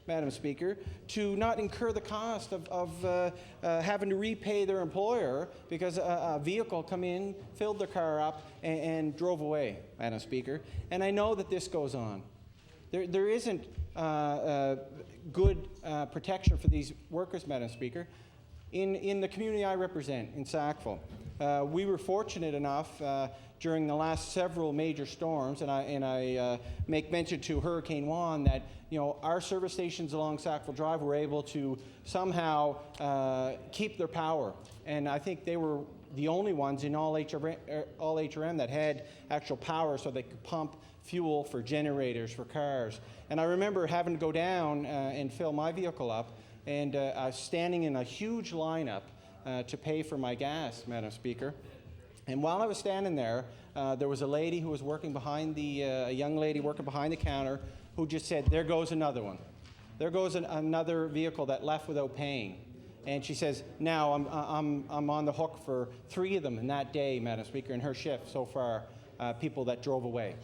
Madam Speaker, to not incur the cost of having to repay their employer because a vehicle come in, filled their car up, and drove away, Madam Speaker. And I know that this goes on. There isn't good protection for these workers, Madam Speaker. In the community I represent, in Sackville, we were fortunate enough during the last several major storms, and I make mention to Hurricane Juan that our service stations along Sackville Drive were able to somehow keep their power, and I think they were the only ones in all HRM that had actual power, so they could pump fuel for generators for cars. And I remember having to go down and fill my vehicle up, and I was standing in a huge lineup to pay for my gas, Madam Speaker. And while I was standing there, there was a lady who was working behind a young lady working behind the counter who just said, "There goes another one. There goes another vehicle that left without paying." And she says, "Now I'm on the hook for 3 of them in that day, Madam Speaker, in her shift so far, people that drove away."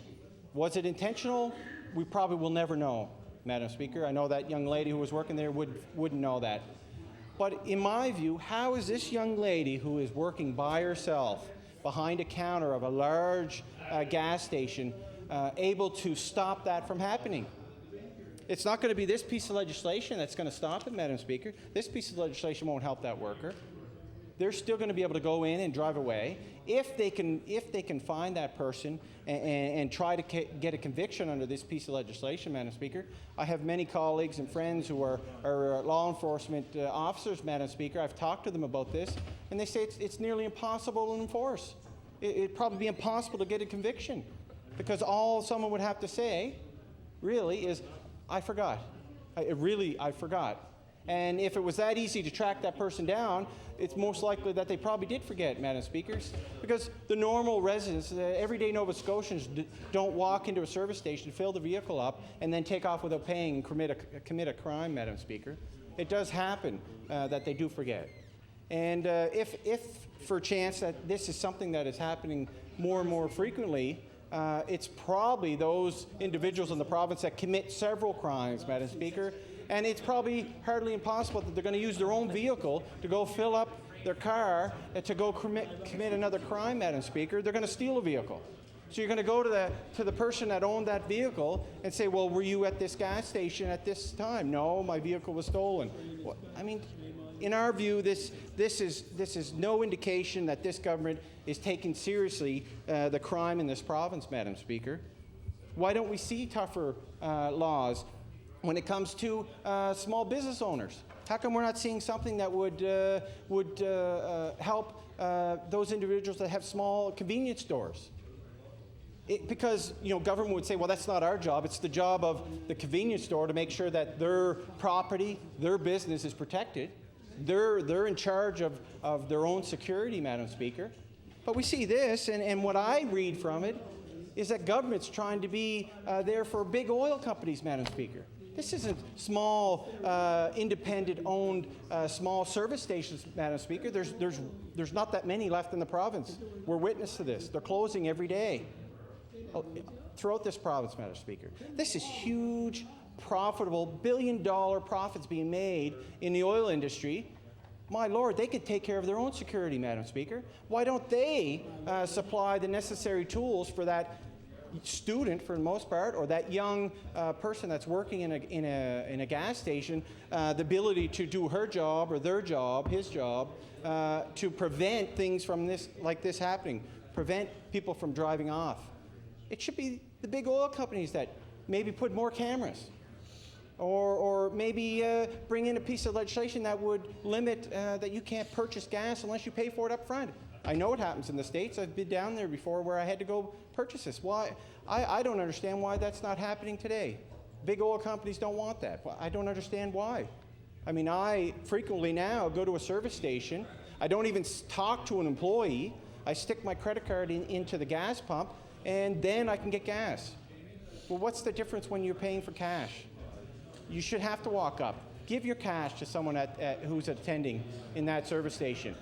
Was it intentional? We probably will never know, Madam Speaker. I know that young lady who was working there wouldn't know that. But in my view, how is this young lady who is working by herself behind a counter of a large gas station able to stop that from happening? It's not going to be this piece of legislation that's going to stop it, Madam Speaker. This piece of legislation won't help that worker. They're still going to be able to go in and drive away. If they can find that person and try to get a conviction under this piece of legislation, Madam Speaker. I have many colleagues and friends who are law enforcement officers, Madam Speaker. I've talked to them about this, and they say it's nearly impossible to enforce. It'd probably be impossible to get a conviction, because all someone would have to say, really, is, "I forgot. I forgot." And if it was that easy to track that person down, it's most likely that they probably did forget, Madam Speakers, because the normal residents, the everyday Nova Scotians, don't walk into a service station, fill the vehicle up, and then take off without paying and commit a crime, Madam Speaker. It does happen that they do forget. And if for chance that this is something that is happening more and more frequently, it's probably those individuals in the province that commit several crimes, Madam Speaker. And it's probably hardly impossible that they're going to use their own vehicle to go fill up their car to go commit another crime, Madam Speaker. They're going to steal a vehicle. So you're going to go to the person that owned that vehicle and say, "Well, were you at this gas station at this time?" "No, my vehicle was stolen." Well, I mean, in our view, this is no indication that this government is taking seriously the crime in this province, Madam Speaker. Why don't we see tougher laws when it comes to small business owners? How come we're not seeing something that would help those individuals that have small convenience stores? Because government would say, "Well, that's not our job. It's the job of the convenience store to make sure that their property, their business is protected. They're in charge of their own security, Madam Speaker." But we see this, and what I read from it is that government's trying to be there for big oil companies, Madam Speaker. This isn't small, independent-owned, small service stations, Madam Speaker. There's not that many left in the province. We're witness to this. They're closing every day throughout this province, Madam Speaker. This is huge, profitable, billion-dollar profits being made in the oil industry. My Lord, they could take care of their own security, Madam Speaker. Why don't they supply the necessary tools for that student, for the most part, or that young person that's working in a gas station, the ability to do her job or their job, his job, to prevent things from like this happening, prevent people from driving off? It should be the big oil companies that maybe put more cameras, or maybe bring in a piece of legislation that would limit that you can't purchase gas unless you pay for it up front. I know it happens in the States. I've been down there before where I had to go purchase this. Why? I don't understand why that's not happening today. Big oil companies don't want that. I don't understand why. I mean, I frequently now go to a service station. I don't even talk to an employee. I stick my credit card into the gas pump, and then I can get gas. Well, what's the difference when you're paying for cash? You should have to walk up. Give your cash to someone who's attending in that service station.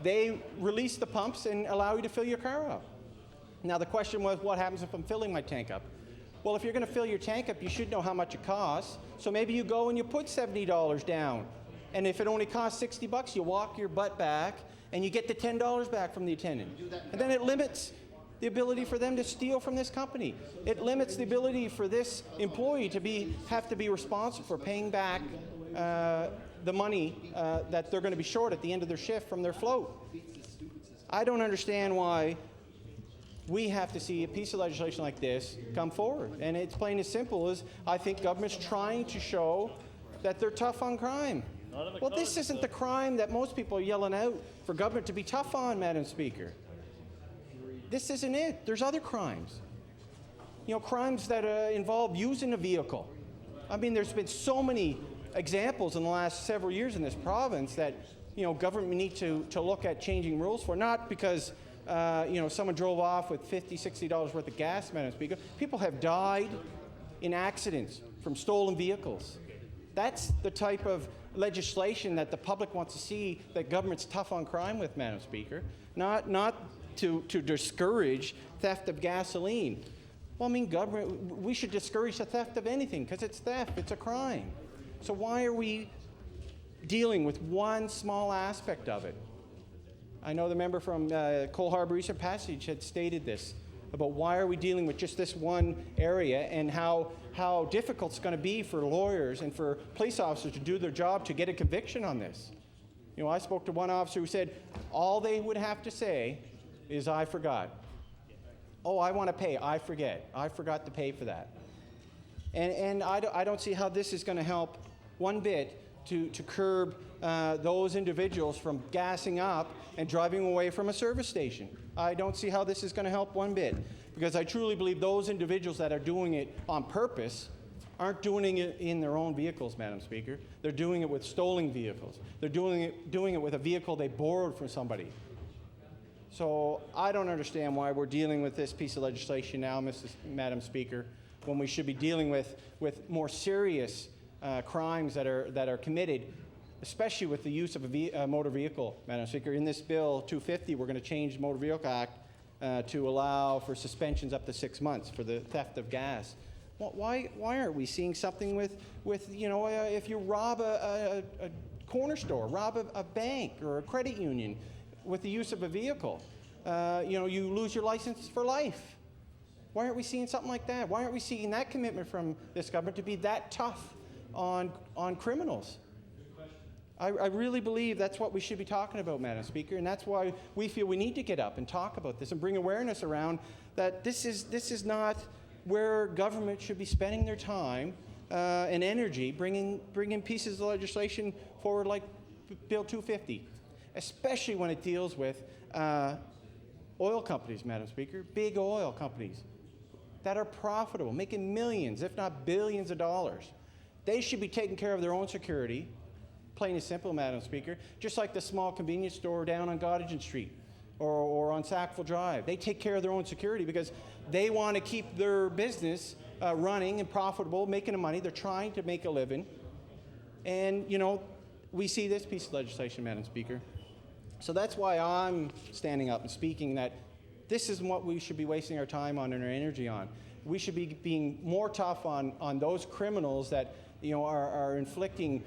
They release the pumps and allow you to fill your car up. Now, the question was, what happens if I'm filling my tank up? Well, if you're going to fill your tank up, you should know how much it costs. So maybe you go and you put $70 down. And if it only costs $60, you walk your butt back and you get the $10 back from the attendant. And then it limits the ability for them to steal from this company. It limits the ability for this employee to have to be responsible for paying back the money that they're going to be short at the end of their shift from their float. I don't understand why we have to see a piece of legislation like this come forward. And it's plain as simple as I think government's trying to show that they're tough on crime. Well, this isn't the crime that most people are yelling out for government to be tough on, Madam Speaker. This isn't it. There's other crimes. Crimes that involve using a vehicle. I mean, there's been so many examples in the last several years in this province that, government need to look at changing rules for, not because someone drove off with $50, $60 worth of gas, Madam Speaker. People have died in accidents from stolen vehicles. That's the type of legislation that the public wants to see that government's tough on crime with, Madam Speaker, not to discourage theft of gasoline. Well, I mean, government, we should discourage the theft of anything because it's theft, it's a crime. So why are we dealing with one small aspect of it? I know the member from Cole Harbour Eastern Passage had stated this, about why are we dealing with just this one area and how difficult it's going to be for lawyers and for police officers to do their job to get a conviction on this. I spoke to one officer who said all they would have to say is, I forgot. Oh, I want to pay. I forget. I forgot to pay for that. And I don't see how this is going to help one bit to curb those individuals from gassing up and driving away from a service station. I don't see how this is going to help one bit, because I truly believe those individuals that are doing it on purpose aren't doing it in their own vehicles, Madam Speaker. They're doing it with stolen vehicles. They're doing it with a vehicle they borrowed from somebody. So I don't understand why we're dealing with this piece of legislation now, Madam Speaker, when we should be dealing with more serious crimes that are committed, especially with the use of a motor vehicle, Madam Speaker. In this bill 250, we're going to change the Motor Vehicle Act to allow for suspensions up to 6 months for the theft of gas. Well, why aren't we seeing something with if you rob a corner store, rob a bank or a credit union with the use of a vehicle, you lose your license for life. Why aren't we seeing something like that? Why aren't we seeing that commitment from this government to be that tough on criminals? I really believe that's what we should be talking about, Madam Speaker, and that's why we feel we need to get up and talk about this and bring awareness around that this is not where government should be spending their time and energy bringing pieces of legislation forward like Bill 250, especially when it deals with oil companies, Madam Speaker, big oil companies that are profitable, making millions, if not billions of dollars. They should be taking care of their own security, plain and simple, Madam Speaker, just like the small convenience store down on Gottingen Street or on Sackville Drive. They take care of their own security because they want to keep their business running and profitable, making money. They're trying to make a living. And, we see this piece of legislation, Madam Speaker. So that's why I'm standing up and speaking that this is what we should be wasting our time on and our energy on. We should be being more tough on those criminals that are inflicting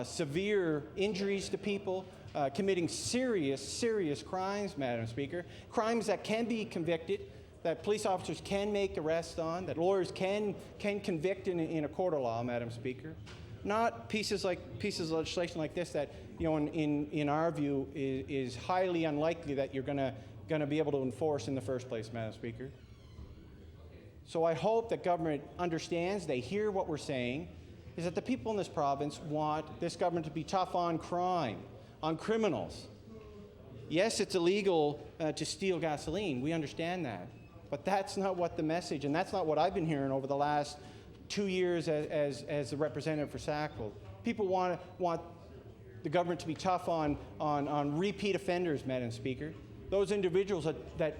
severe injuries to people, committing serious crimes, Madam Speaker, crimes that can be convicted, that police officers can make arrests on, that lawyers can convict in a court of law, Madam Speaker. Not pieces of legislation like this that in our view is highly unlikely that you're going to be able to enforce in the first place, Madam Speaker. So I hope that government understands, they hear what we're saying, is that the people in this province want this government to be tough on crime, on criminals. Yes, it's illegal to steal gasoline. We understand that. But that's not what the message, and that's not what I've been hearing over the last 2 years as the representative for Sackville. People want the government to be tough on repeat offenders, Madam Speaker. Those individuals that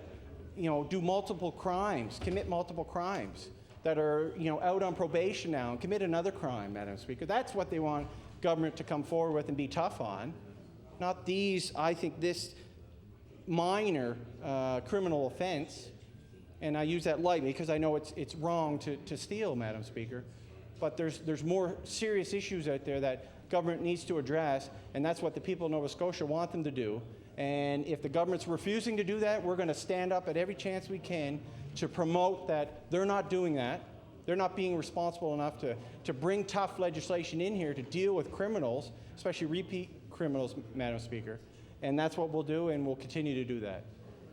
do multiple crimes, commit multiple crimes, that are out on probation now and commit another crime, Madam Speaker. That's what they want government to come forward with and be tough on, not these. I think this minor criminal offense and I use that lightly because I know it's wrong to steal, Madam Speaker, but there's more serious issues out there that government needs to address, and that's what the people of Nova Scotia want them to do. And if the government's refusing to do that, we're going to stand up at every chance we can to promote that they're not doing that. They're not being responsible enough to bring tough legislation in here to deal with criminals, especially repeat criminals, Madam Speaker. And that's what we'll do, and we'll continue to do that.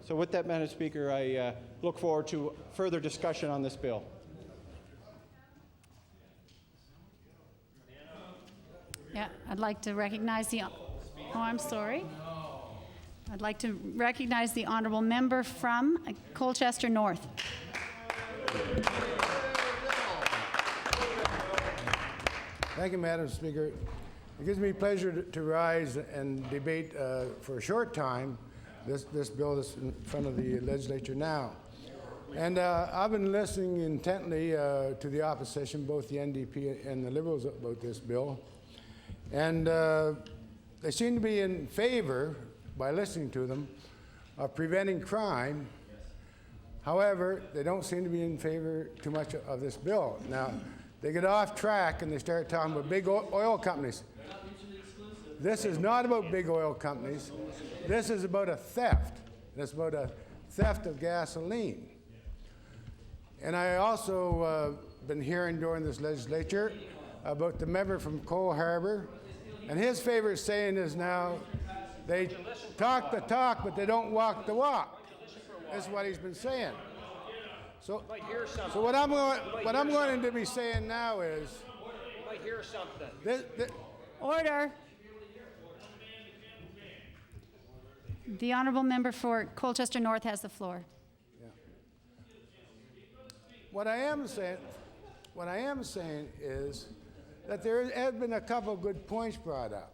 So with that, Madam Speaker, I look forward to further discussion on this bill. Yeah, I'd like to recognize the... Oh, I'm sorry. I'd like to recognize the honourable member from Colchester North. Thank you, Madam Speaker. It gives me pleasure to rise and debate for a short time this bill that's in front of the legislature now. And I've been listening intently to the opposition, both the NDP and the Liberals, about this bill. And they seem to be in favor, by listening to them, of preventing crime. However, they don't seem to be in favor too much of this bill. Now, they get off track and they start talking about big oil companies. This is not about big oil companies. This is about a theft. It's about a theft of gasoline. And I also been hearing during this legislature about the member from Cole Harbour, and his favorite saying is now, they talk the talk, but they don't walk the walk. That's what he's been saying. So what I'm going to be saying now is, might hear something. Order. The honourable member for Colchester North has the floor. Yeah. What I am saying is that there have been a couple of good points brought up.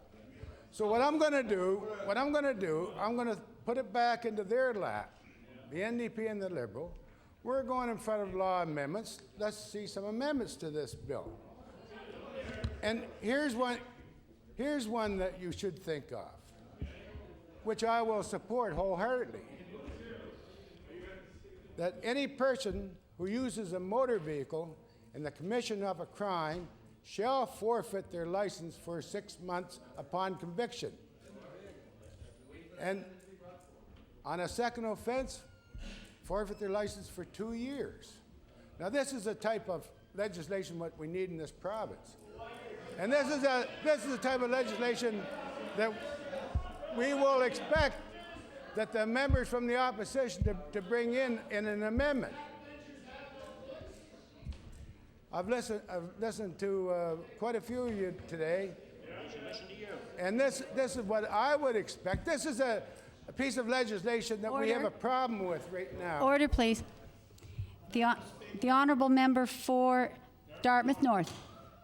So what I'm going to do, I'm going to put it back into their lap, the NDP and the Liberal. We're going in front of law amendments. Let's see some amendments to this bill. And here's one that you should think of, which I will support wholeheartedly. That any person who uses a motor vehicle in the commission of a crime shall forfeit their license for 6 months upon conviction. And on a second offense, forfeit their license for 2 years. Now, this is the type of legislation what we need in this province. And this is the type of legislation that we will expect that the members from the opposition to bring in an amendment. I've listened to quite a few of you today, and this is what I would expect. This is a piece of legislation that we have a problem with right now. Order, please. The honourable member for Dartmouth North.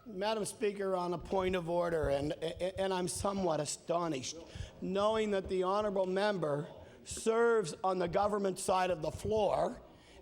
Madam Speaker, on a point of order, and I'm somewhat astonished, knowing that the honourable member serves on the government side of the floor,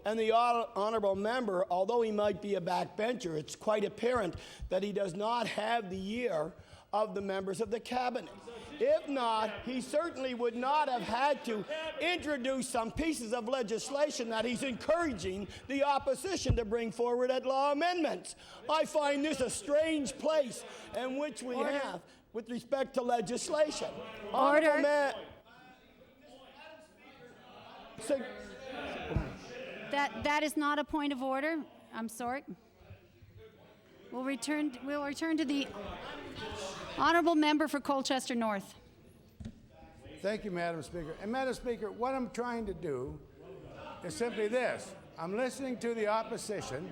and the honourable member, although he might be a backbencher, it's quite apparent that he does not have the ear of the members of the cabinet. If not, he certainly would not have had to introduce some pieces of legislation that he's encouraging the opposition to bring forward at law amendments. I find this a strange place in which we have with respect to legislation. Order. That is not a point of order. I'm sorry. We'll return to the honourable member for Colchester North. Thank you, Madam Speaker. And Madam Speaker, what I'm trying to do is simply this. I'm listening to the opposition.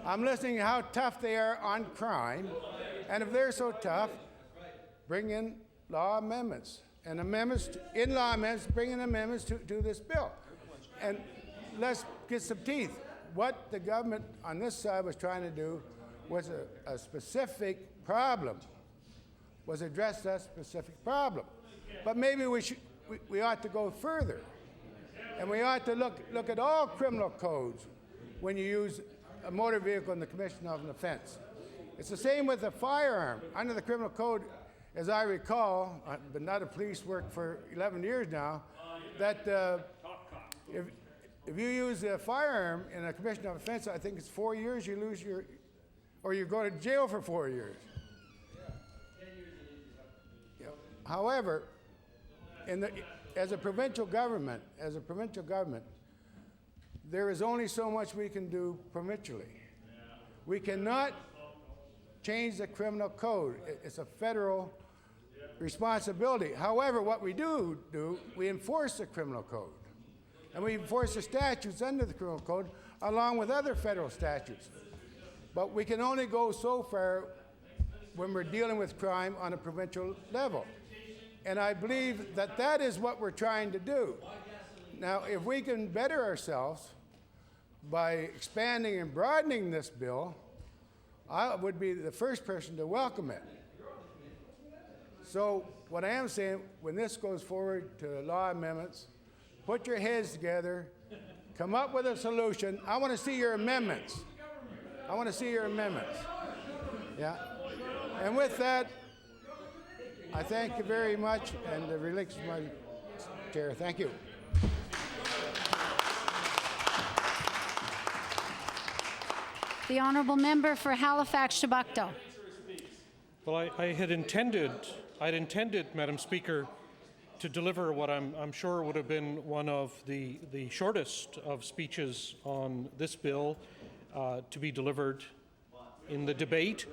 I'm listening to how tough they are on crime. And if they're so tough, bring in law amendments. And bring in amendments to this bill. And let's get some teeth. What the government on this side was trying to do was a specific problem, was address that specific problem. But maybe we ought to go further. And we ought to look at all criminal codes when you use a motor vehicle in the commission of an offense. It's the same with a firearm. Under the criminal code, as I recall, I've been out of police work for 11 years now, that if you use a firearm in a commission of offense, I think it's 4 years, you lose your, or you go to jail for 4 years. Yeah. However, as a provincial government, there is only so much we can do provincially. We cannot change the criminal code. It's a federal responsibility. However, what we do, we enforce the criminal code. And we enforce the statutes under the criminal code along with other federal statutes. But we can only go so far when we're dealing with crime on a provincial level. And I believe that that is what we're trying to do. Now, if we can better ourselves by expanding and broadening this bill, I would be the first person to welcome it. So what I am saying, when this goes forward to law amendments, put your heads together, come up with a solution. I want to see your amendments. I want to see your amendments. Yeah. And with that, I thank you very much and relinquish my chair. Thank you. The honourable member for Halifax-Chebucto. Well, I'd intended, Madam Speaker, to deliver what I'm sure would have been one of the shortest of speeches on this bill to be delivered in the debate,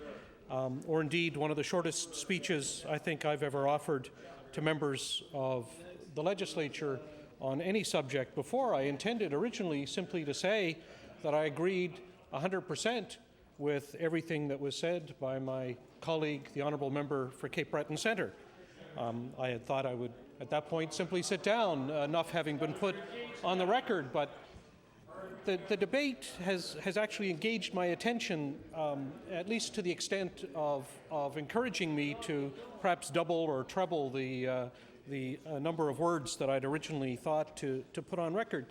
or indeed one of the shortest speeches I think I've ever offered to members of the legislature on any subject before. I intended originally simply to say that I agreed 100% with everything that was said by my colleague, the honourable member for Cape Breton Centre. I had thought I would, at that point, simply sit down, enough having been put on the record, but the debate has actually engaged my attention, at least to the extent of encouraging me to perhaps double or treble the number of words that I'd originally thought to put on record.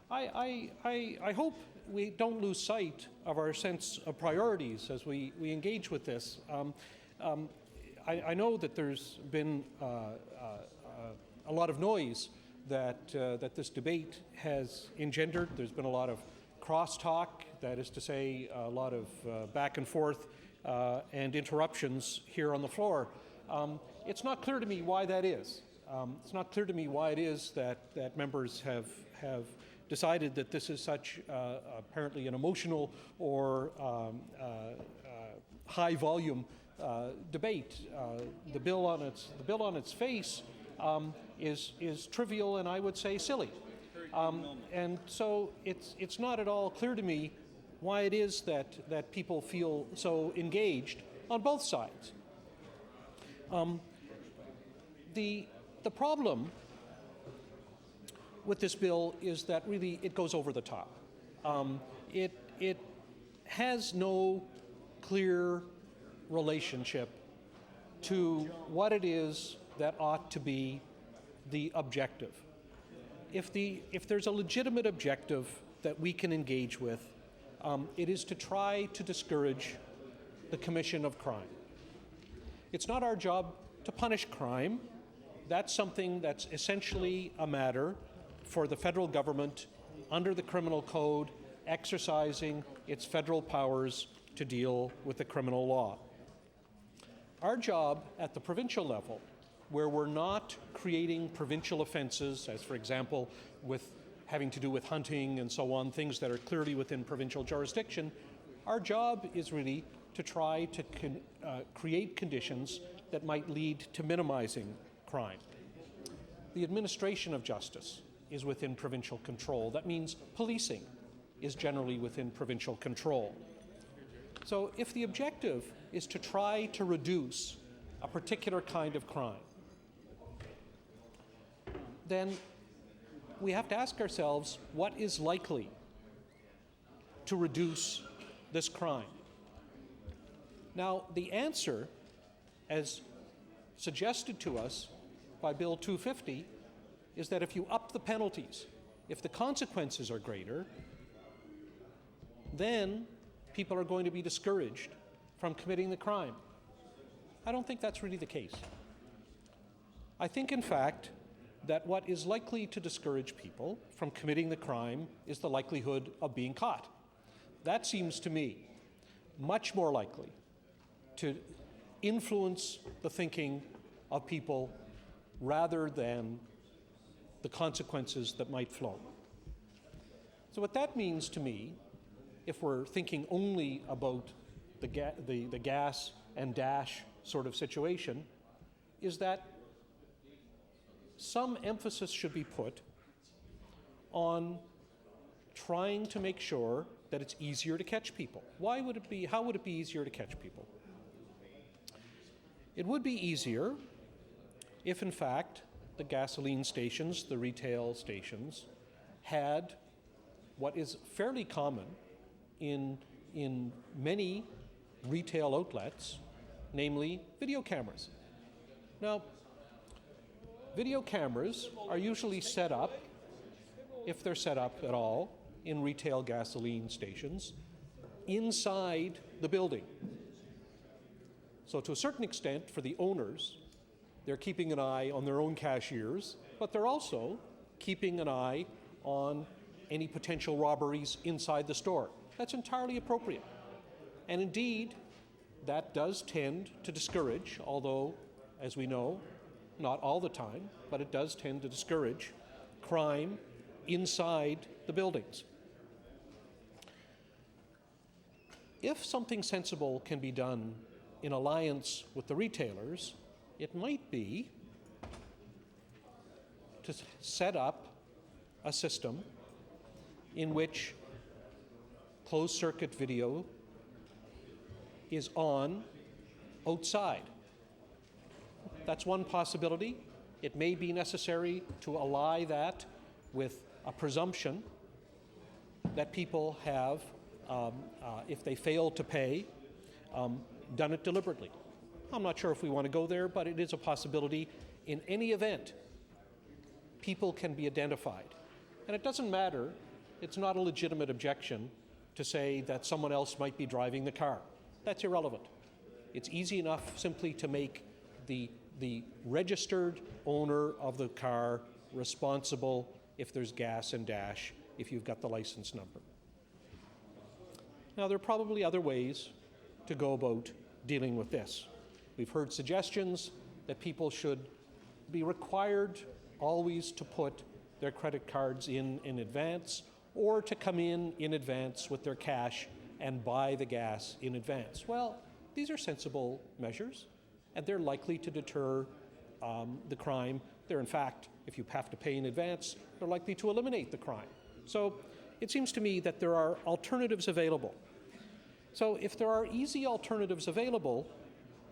I hope we don't lose sight of our sense of priorities as we engage with this. I know that there's been a lot of noise that this debate has engendered. There's been a lot of crosstalk, that is to say, a lot of back and forth and interruptions here on the floor. It's not clear to me why that is. It's not clear to me why it is that members have decided that this is such apparently an emotional or high volume debate. The bill on its face is trivial and I would say silly. And so it's not at all clear to me why it is that people feel so engaged on both sides. The problem with this bill is that really it goes over the top. It has no clear relationship to what it is that ought to be the objective. If there's a legitimate objective that we can engage with, it is to try to discourage the commission of crime. It's not our job to punish crime. That's something that's essentially a matter for the federal government under the criminal code exercising its federal powers to deal with the criminal law. Our job at the provincial level, where we're not creating provincial offenses, as for example with having to do with hunting and so on, things that are clearly within provincial jurisdiction, our job is really to try to create conditions that might lead to minimizing crime. The administration of justice is within provincial control. That means policing is generally within provincial control. So if the objective is to try to reduce a particular kind of crime, then we have to ask ourselves what is likely to reduce this crime. Now, the answer, as suggested to us by Bill 250, is that if you up the penalties, if the consequences are greater, then people are going to be discouraged from committing the crime. I don't think that's really the case. I think, in fact, that what is likely to discourage people from committing the crime is the likelihood of being caught. That seems to me much more likely to influence the thinking of people rather than the consequences that might flow. So what that means to me, if we're thinking only about the gas and dash sort of situation, is that some emphasis should be put on trying to make sure that it's easier to catch people. How would it be easier to catch people? It would be easier if, in fact, the gasoline stations, the retail stations, had what is fairly common in many retail outlets, namely video cameras. Now, video cameras are usually set up, if they're set up at all, in retail gasoline stations, inside the building. So to a certain extent, for the owners, they're keeping an eye on their own cashiers, but they're also keeping an eye on any potential robberies inside the store. That's entirely appropriate. And indeed, that does tend to discourage, although, as we know, not all the time, but it does tend to discourage crime inside the buildings. If something sensible can be done in alliance with the retailers, it might be to set up a system in which closed-circuit video is on outside. That's one possibility. It may be necessary to ally that with a presumption that people have, if they fail to pay, done it deliberately. I'm not sure if we want to go there, but it is a possibility. In any event, people can be identified. And it doesn't matter, it's not a legitimate objection to say that someone else might be driving the car. That's irrelevant. It's easy enough simply to make the registered owner of the car responsible if there's gas and dash, if you've got the license number. Now, there are probably other ways to go about dealing with this. We've heard suggestions that people should be required always to put their credit cards in advance, or to come in advance with their cash and buy the gas in advance. Well, these are sensible measures, and they're likely to deter the crime. They're, in fact, if you have to pay in advance, they're likely to eliminate the crime. So it seems to me that there are alternatives available. So if there are easy alternatives available,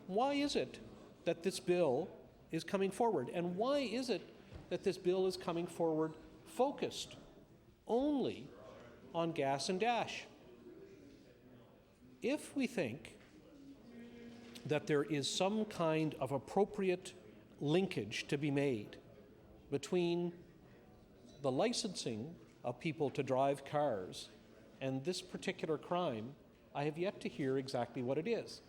why is it that this bill is coming forward? And why is it that this bill is coming forward focused only on gas and dash? If we think that there is some kind of appropriate linkage to be made between the licensing of people to drive cars and this particular crime, I have yet to hear exactly what it is.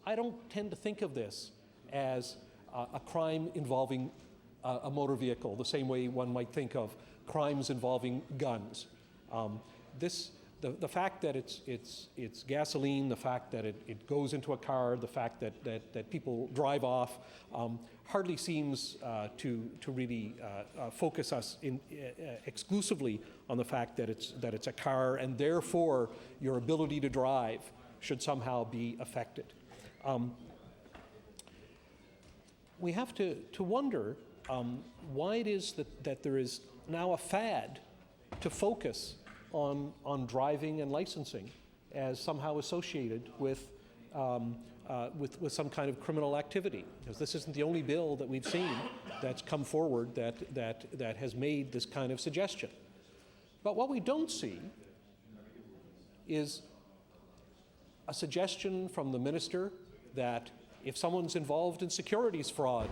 I don't tend to think of this as a crime involving a motor vehicle, the same way one might think of crimes involving guns. The fact that it's gasoline, the fact that it goes into a car, the fact that people drive off, hardly seems to really focus us exclusively on the fact that it's a car, and therefore your ability to drive should somehow be affected. We have to wonder why it is that there is now a fad to focus on driving and licensing as somehow associated with some kind of criminal activity. Because this isn't the only bill that we've seen that's come forward that has made this kind of suggestion. But what we don't see is a suggestion from the minister that if someone's involved in securities fraud,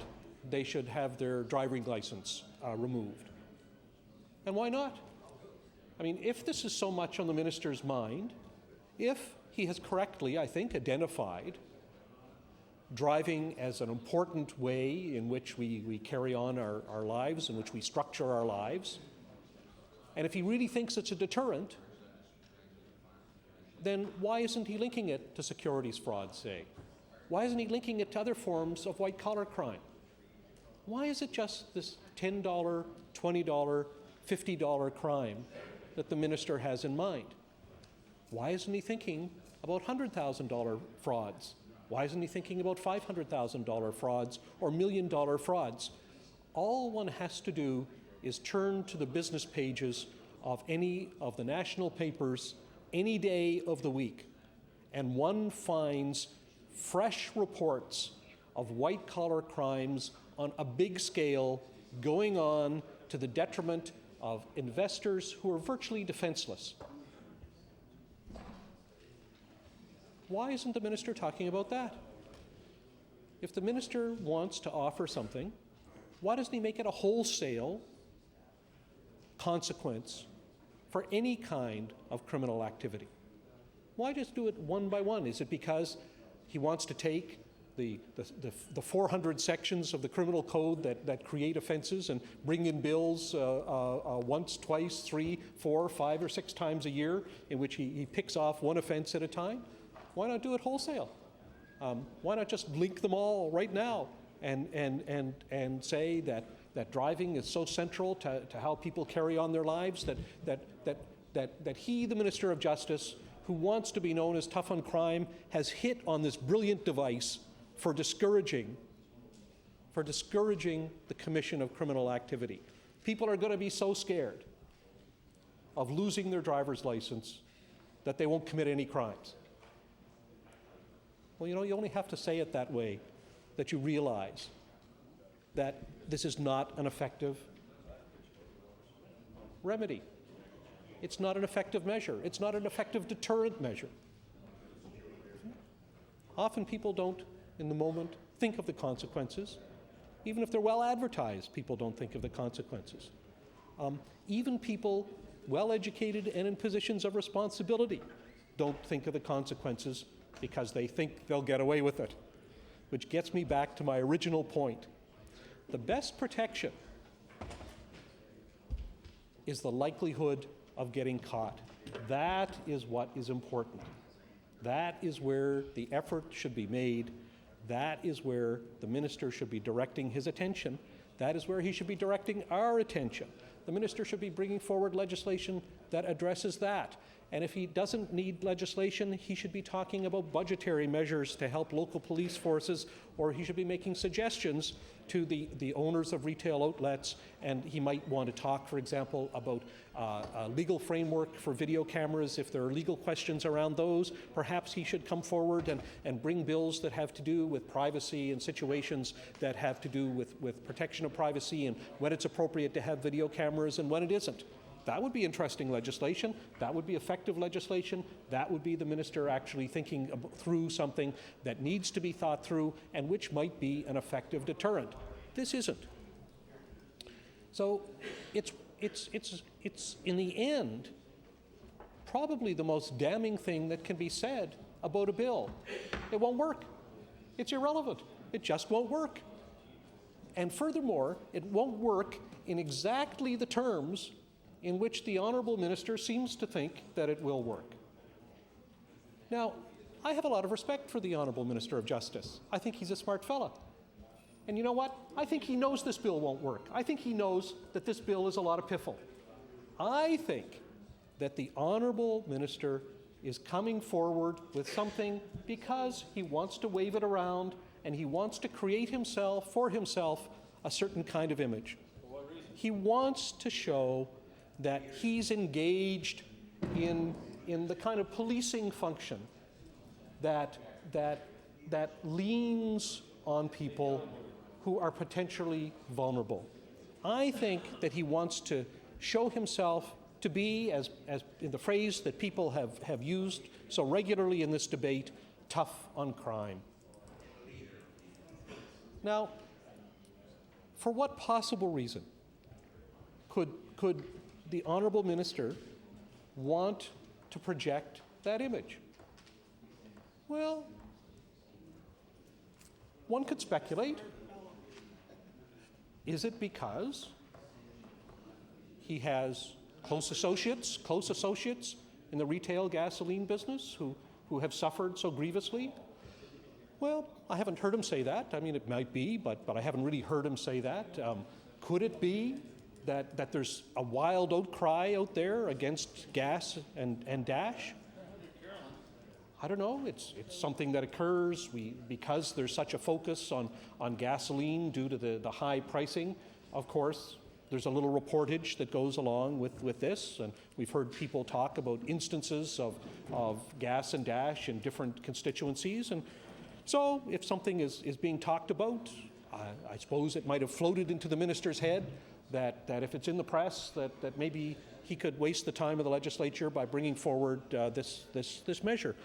they should have their driving license removed. And why not? I mean, if this is so much on the minister's mind, if he has correctly, I think, identified driving as an important way in which we carry on our lives, in which we structure our lives, and if he really thinks it's a deterrent, then why isn't he linking it to securities fraud, say? Why isn't he linking it to other forms of white-collar crime? Why is it just this $10, $20, $50 crime that the minister has in mind? Why isn't he thinking about $100,000 frauds? Why isn't he thinking about $500,000 frauds or $1 million frauds? All one has to do is turn to the business pages of any of the national papers any day of the week, and one finds fresh reports of white-collar crimes on a big scale going on to the detriment of investors who are virtually defenseless. Why isn't the minister talking about that? If the minister wants to offer something, why doesn't he make it a wholesale consequence for any kind of criminal activity? Why just do it one by one? Is it because he wants to take the 400 sections of the criminal code that create offenses and bring in bills once, twice, 3, 4, 5, or 6 times a year in which he picks off one offense at a time? Why not do it wholesale? Why not just link them all right now and say that driving is so central to how people carry on their lives that he, the Minister of Justice, who wants to be known as tough on crime, has hit on this brilliant device for discouraging the commission of criminal activity. People are going to be so scared of losing their driver's license that they won't commit any crimes. Well, you only have to say it that way that you realize that this is not an effective remedy. It's not an effective measure. It's not an effective deterrent measure. Often people don't, in the moment, think of the consequences. Even if they're well advertised, people don't think of the consequences. Even people well-educated and in positions of responsibility don't think of the consequences because they think they'll get away with it. Which gets me back to my original point. The best protection is the likelihood of getting caught. That is what is important. That is where the effort should be made. That is where the minister should be directing his attention. That is where he should be directing our attention. The minister should be bringing forward legislation that addresses that. And if he doesn't need legislation, he should be talking about budgetary measures to help local police forces, or he should be making suggestions to the owners of retail outlets, and he might want to talk, for example, about a legal framework for video cameras. If there are legal questions around those, perhaps he should come forward and bring bills that have to do with privacy and situations that have to do with protection of privacy and when it's appropriate to have video cameras and when it isn't. That would be interesting legislation. That would be effective legislation. That would be the minister actually thinking through something that needs to be thought through and which might be an effective deterrent. This isn't. So it's in the end probably the most damning thing that can be said about a bill. It won't work. It's irrelevant. It just won't work. And furthermore, it won't work in exactly the terms in which the Honourable Minister seems to think that it will work. Now, I have a lot of respect for the Honourable Minister of Justice. I think he's a smart fella. And you know what? I think he knows this bill won't work. I think he knows that this bill is a lot of piffle. I think that the Honourable Minister is coming forward with something because he wants to wave it around and he wants to create for himself a certain kind of image. He wants to show that he's engaged in the kind of policing function that leans on people who are potentially vulnerable. I think that he wants to show himself to be, as in the phrase that people have used so regularly in this debate, tough on crime. Now, for what possible reason could the Honourable Minister want to project that image? Well, one could speculate, is it because he has close associates in the retail gasoline business who have suffered so grievously? Well, I haven't heard him say that. I mean, it might be, but I haven't really heard him say that. Could it be that there's a wild outcry out there against gas and dash? I don't know. It's something that occurs because there's such a focus on gasoline due to the high pricing. Of course, there's a little reportage that goes along with this, and we've heard people talk about instances of gas and dash in different constituencies. And so if something is being talked about, I suppose it might have floated into the minister's head that if it's in the press, that maybe he could waste the time of the legislature by bringing forward this measure.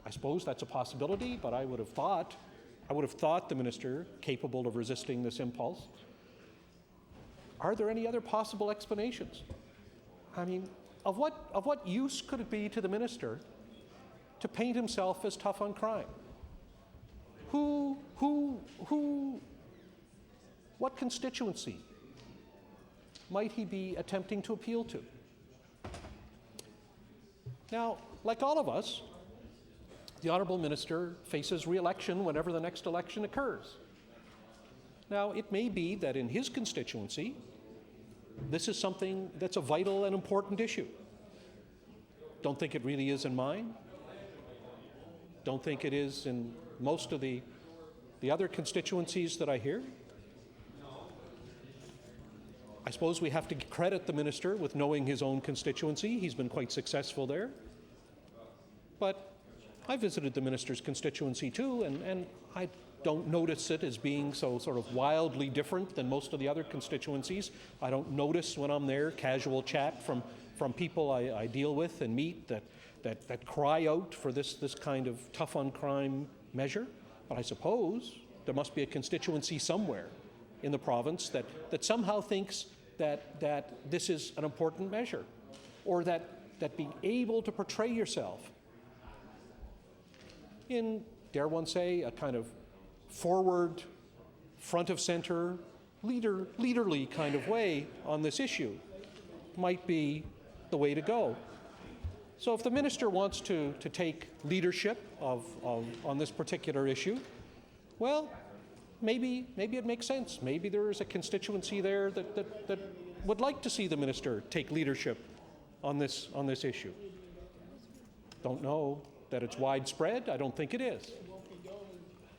I suppose that's a possibility, but I would have thought the minister capable of resisting this impulse. Are there any other possible explanations? I mean, of what use could it be to the minister to paint himself as tough on crime? What constituency might he be attempting to appeal to? Now, like all of us, the Honourable Minister faces re-election whenever the next election occurs. Now, it may be that in his constituency, this is something that's a vital and important issue. Don't think it really is in mine. Don't think it is in most of the other constituencies that I hear. I suppose we have to credit the minister with knowing his own constituency. He's been quite successful there. But I visited the minister's constituency too, and I don't notice it as being so sort of wildly different than most of the other constituencies. I don't notice when I'm there casual chat from people I deal with and meet that cry out for this kind of tough on crime measure. But I suppose there must be a constituency somewhere in the province that somehow thinks that this is an important measure, or that being able to portray yourself in, dare one say, a kind of forward, front of center, leaderly kind of way on this issue might be the way to go. So if the minister wants to take leadership on this particular issue, well, maybe it makes sense. Maybe there is a constituency there that would like to see the minister take leadership on this issue. Don't know that it's widespread. I don't think it is.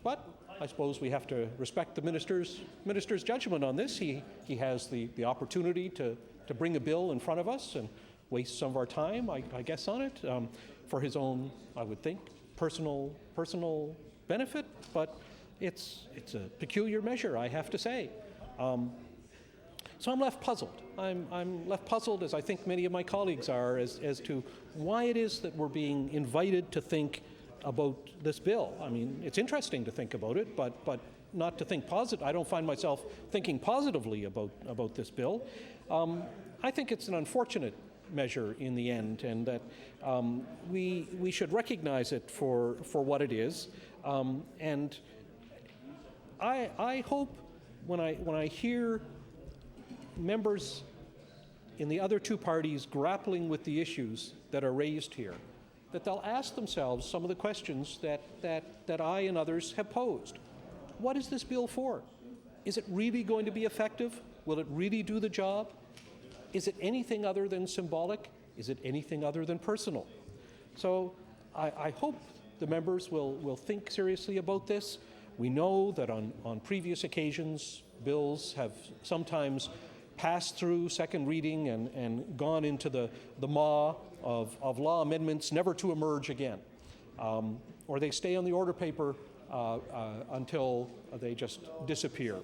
But I suppose we have to respect the minister's judgment on this. He has the opportunity to bring a bill in front of us and waste some of our time, I guess, on it for his own, I would think, personal benefit. But it's a peculiar measure, I have to say. So I'm left puzzled. I'm left puzzled, as I think many of my colleagues are, as to why it is that we're being invited to think about this bill. I mean, it's interesting to think about it, but not to think positive. I don't find myself thinking positively about this bill. I think it's an unfortunate measure in the end, and that we should recognize it for what it is. And I hope when I hear members in the other two parties grappling with the issues that are raised here, that they'll ask themselves some of the questions that I and others have posed. What is this bill for? Is it really going to be effective? Will it really do the job? Is it anything other than symbolic? Is it anything other than personal? So I hope the members will think seriously about this. We know that on previous occasions, bills have sometimes passed through second reading and gone into the maw of law amendments never to emerge again. Or they stay on the order paper until they just disappear.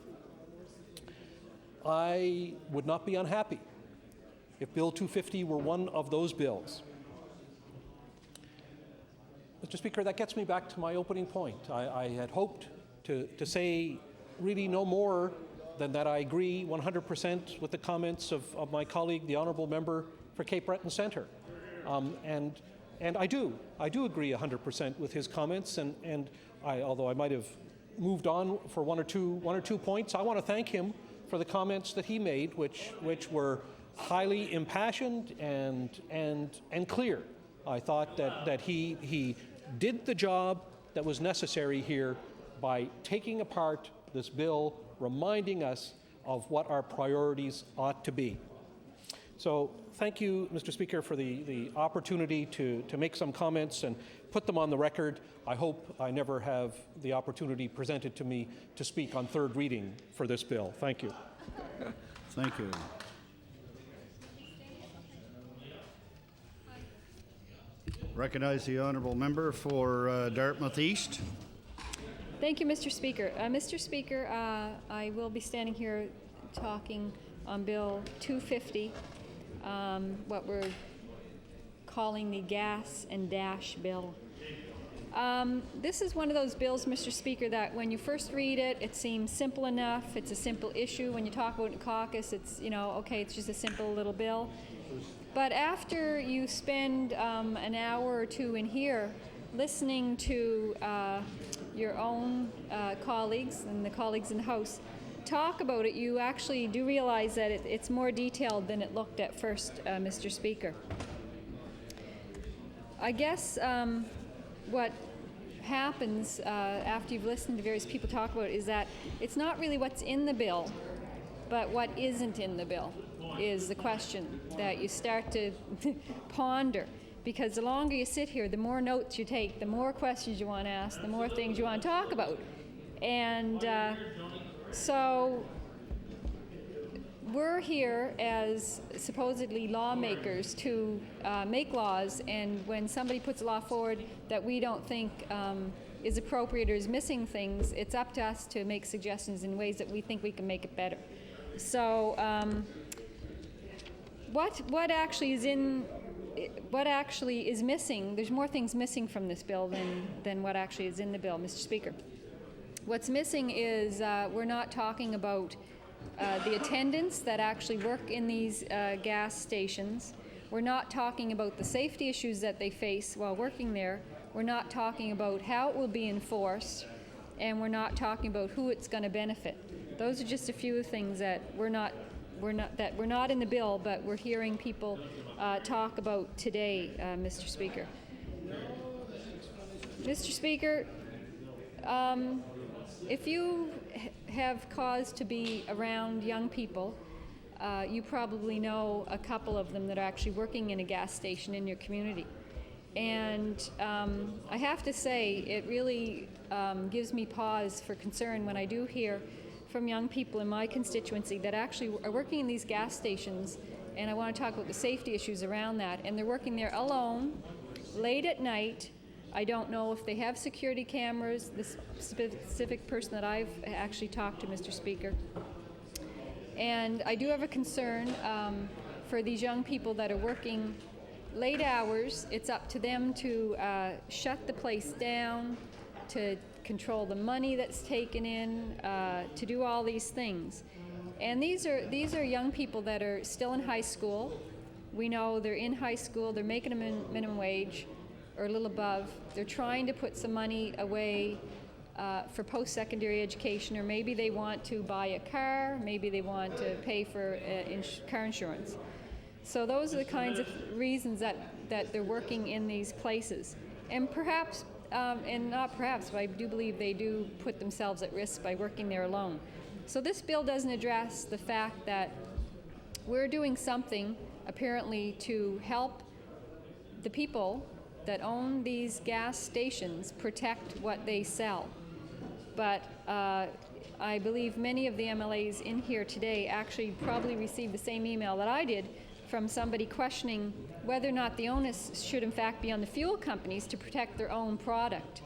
I would not be unhappy if Bill 250 were one of those bills. Mr. Speaker, that gets me back to my opening point. I had hoped to say really no more than that I agree 100% with the comments of my colleague, the Honourable Member for Cape Breton Centre. And I do agree 100% with his comments, and although I might have moved on for one or two points. I want to thank him for the comments that he made, which were highly impassioned and clear. I thought that he did the job that was necessary here by taking apart this bill, reminding us of what our priorities ought to be. So thank you, Mr. Speaker, for the opportunity to make some comments and put them on the record. I hope I never have the opportunity presented to me to speak on third reading for this bill. Thank you. Thank you. Recognize the honourable member for Dartmouth East. Thank you, Mr. Speaker. Mr. Speaker, I will be standing here talking on Bill 250, what we're calling the Gas and Dash Bill. This is one of those bills, Mr. Speaker, that when you first read it, it seems simple enough. It's a simple issue. When you talk about it in caucus, it's, okay, it's just a simple little bill. But after you spend an hour or two in here listening to your own colleagues and the colleagues in the House talk about it, you actually do realize that it's more detailed than it looked at first, Mr. Speaker. I guess what happens after you've listened to various people talk about it is that it's not really what's in the bill, but what isn't in the bill is the question that you start to ponder. Because the longer you sit here, the more notes you take, the more questions you want to ask, the more things you want to talk about. And so we're here as supposedly lawmakers to make laws, and when somebody puts a law forward that we don't think is appropriate or is missing things, it's up to us to make suggestions in ways that we think we can make it better. So what actually is missing, there's more things missing from this bill than what actually is in the bill, Mr. Speaker. What's missing is we're not talking about the attendants that actually work in these gas stations. We're not talking about the safety issues that they face while working there. We're not talking about how it will be enforced, and we're not talking about who it's going to benefit. Those are just a few things that we're not in the bill, but we're hearing people talk about today, Mr. Speaker. Mr. Speaker, if you have cause to be around young people, you probably know a couple of them that are actually working in a gas station in your community. And I have to say, it really gives me pause for concern when I do hear from young people in my constituency that actually are working in these gas stations, and I want to talk about the safety issues around that, and they're working there alone, late at night. I don't know if they have security cameras, this specific person that I've actually talked to, Mr. Speaker. And I do have a concern for these young people that are working late hours. It's up to them to shut the place down, to control the money that's taken in, to do all these things. And these are young people that are still in high school. We know they're in high school, they're making a minimum wage or a little above. They're trying to put some money away for post-secondary education, or maybe they want to buy a car, maybe they want to pay for car insurance. So those are the kinds of reasons that they're working in these places. And perhaps, and not perhaps, but I do believe they do put themselves at risk by working there alone. So this bill doesn't address the fact that we're doing something, apparently, to help the people that own these gas stations protect what they sell. But I believe many of the MLAs in here today actually probably received the same email that I did from somebody questioning whether or not the onus should in fact be on the fuel companies to protect their own product.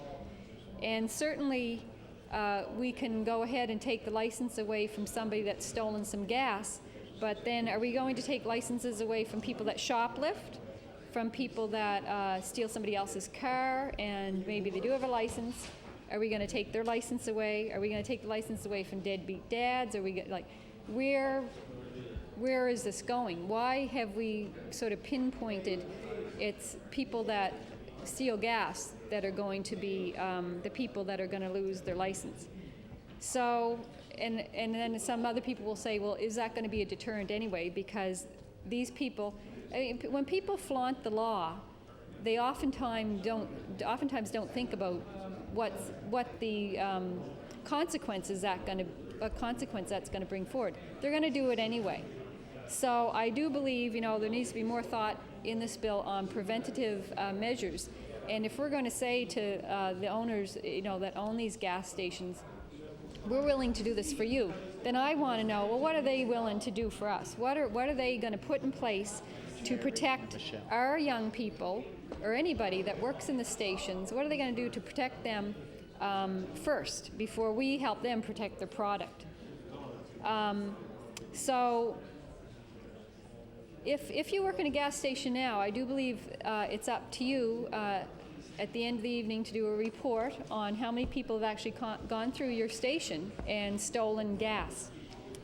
And certainly we can go ahead and take the license away from somebody that's stolen some gas, but then are we going to take licenses away from people that shoplift, from people that steal somebody else's car and maybe they do have a license? Are we going to take their license away? Are we going to take the license away from deadbeat dads? Are we where is this going? Why have we sort of pinpointed it's people that steal gas that are going to be the people that are going to lose their license? So, and then some other people will say, well, is that going to be a deterrent anyway? Because these people, I mean, when people flaunt the law, they oftentimes don't think about what the consequences what consequence that's going to bring forward. They're going to do it anyway. So I do believe, there needs to be more thought in this bill on preventative measures. And if we're going to say to the owners, that own these gas stations, we're willing to do this for you, then I want to know, well, what are they willing to do for us? What are they going to put in place to protect our young people or anybody that works in the stations? What are they going to do to protect them first before we help them protect their product? So if you work in a gas station now, I do believe it's up to you at the end of the evening to do a report on how many people have actually gone through your station and stolen gas.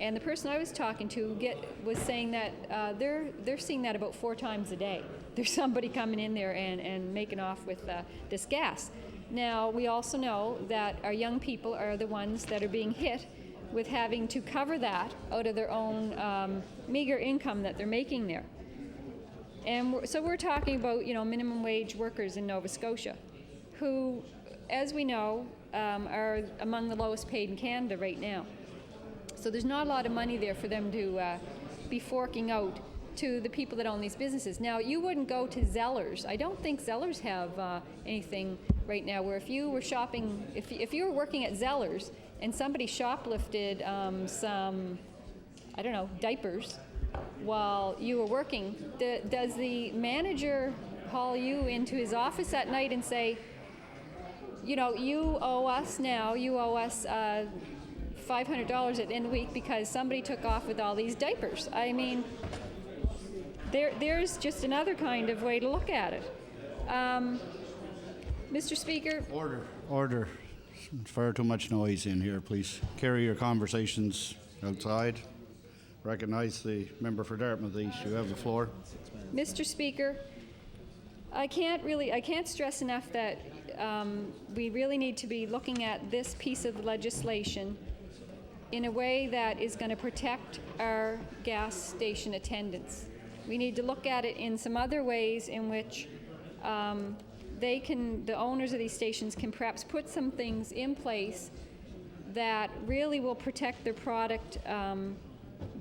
And the person I was talking to was saying that they're seeing that about 4 times a day. There's somebody coming in there and making off with this gas. Now, we also know that our young people are the ones that are being hit with having to cover that out of their own meager income that they're making there. And so we're talking about, minimum wage workers in Nova Scotia, who, as we know, are among the lowest paid in Canada right now. So there's not a lot of money there for them to be forking out to the people that own these businesses. Now, you wouldn't go to Zellers. I don't think Zellers have anything right now where if you were shopping, if you were working at Zellers and somebody shoplifted some, diapers while you were working, does the manager call you into his office at night and say, you owe us $500 at the end of the week because somebody took off with all these diapers? I mean, there's just another kind of way to look at it. Mr. Speaker? Order. Far too much noise in here, please. Carry your conversations outside. Recognize the member for Dartmouth East. You have the floor. Mr. Speaker, I can't stress enough that we really need to be looking at this piece of legislation in a way that is going to protect our gas station attendants. We need to look at it in some other ways in which the owners of these stations can perhaps put some things in place that really will protect their product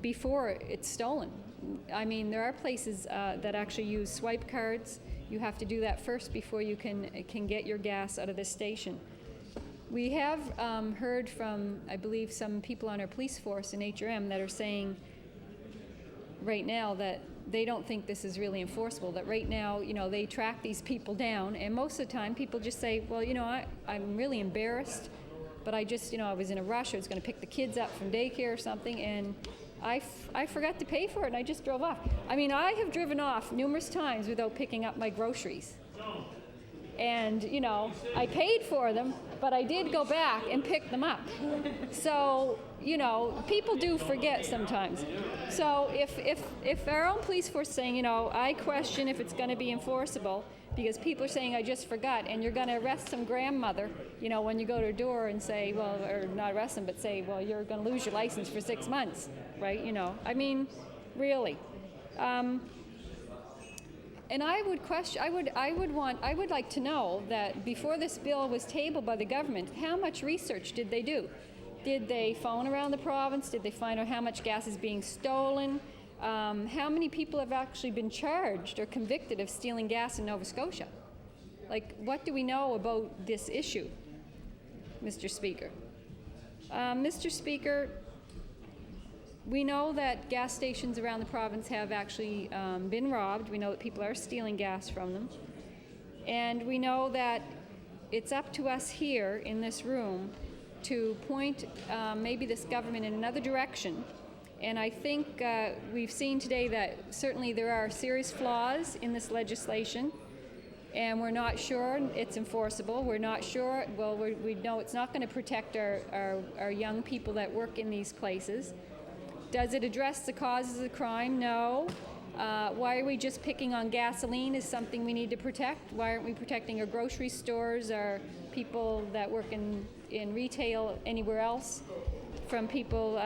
before it's stolen. I mean, there are places that actually use swipe cards. You have to do that first before you can get your gas out of this station. We have heard from, I believe, some people on our police force in HRM that are saying right now that they don't think this is really enforceable, that right now, they track these people down, and most of the time people just say, well, I'm really embarrassed, but I just, I was in a rush, I was going to pick the kids up from daycare or something, and I forgot to pay for it, and I just drove off. I mean, I have driven off numerous times without picking up my groceries. And, I paid for them, but I did go back and pick them up. So, people do forget sometimes. So if our own police force is saying, I question if it's going to be enforceable because people are saying, I just forgot, and you're going to arrest some grandmother, when you go to her door and say, well, or not arrest them, but say, well, you're going to lose your license for 6 months, right? I mean, really. And I would question, I would like to know that before this bill was tabled by the government, how much research did they do? Did they phone around the province? Did they find out how much gas is being stolen? How many people have actually been charged or convicted of stealing gas in Nova Scotia? Like, what do we know about this issue, Mr. Speaker? Mr. Speaker, we know that gas stations around the province have actually been robbed. We know that people are stealing gas from them. And we know that it's up to us here in this room to point maybe this government in another direction. And I think we've seen today that certainly there are serious flaws in this legislation, and we're not sure it's enforceable. We're not sure, well, we know it's not going to protect our young people that work in these places. Does it address the causes of the crime? No. Why are we just picking on gasoline is something we need to protect? Why aren't we protecting our grocery stores, our people that work in in retail, anywhere else, from people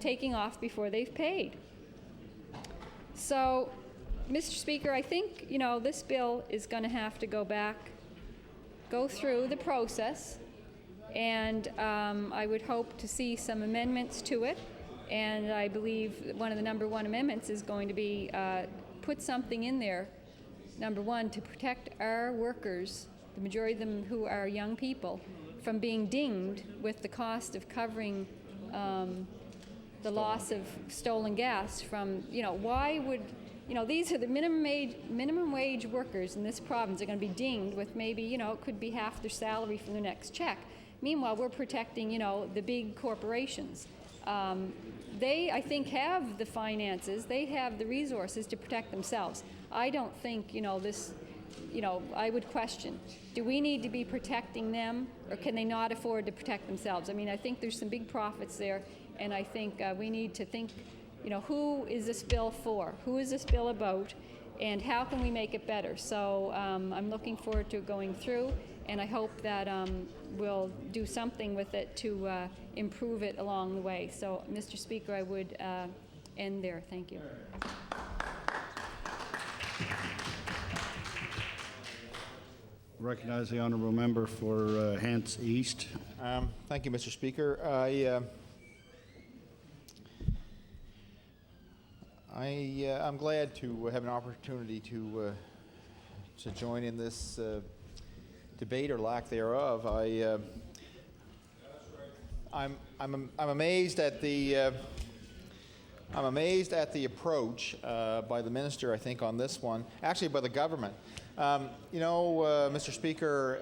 taking off before they've paid. So, Mr. Speaker, I think, this bill is going to have to go through the process, and I would hope to see some amendments to it. And I believe one of the number one amendments is going to be put something in there, number one, to protect our workers, the majority of them who are young people, from being dinged with the cost of covering the loss of stolen gas from, why would, these are the minimum wage workers in this province are going to be dinged with maybe, it could be half their salary from their next check. Meanwhile, we're protecting, the big corporations. They, I think, have the finances, they have the resources to protect themselves. I don't think, this, I would question, do we need to be protecting them, or can they not afford to protect themselves? I mean, I think there's some big profits there, and I think we need to think, who is this bill for? Who is this bill about? And how can we make it better? So I'm looking forward to going through, and I hope that we'll do something with it to improve it along the way. So, Mr. Speaker, I would end there. Thank you. Recognize the honourable member for Hants East. Thank you, Mr. Speaker. I'm glad to have an opportunity to join in this debate, or lack thereof. I'm amazed at the approach by the minister, I think, on this one. Actually, by the government. Mr. Speaker,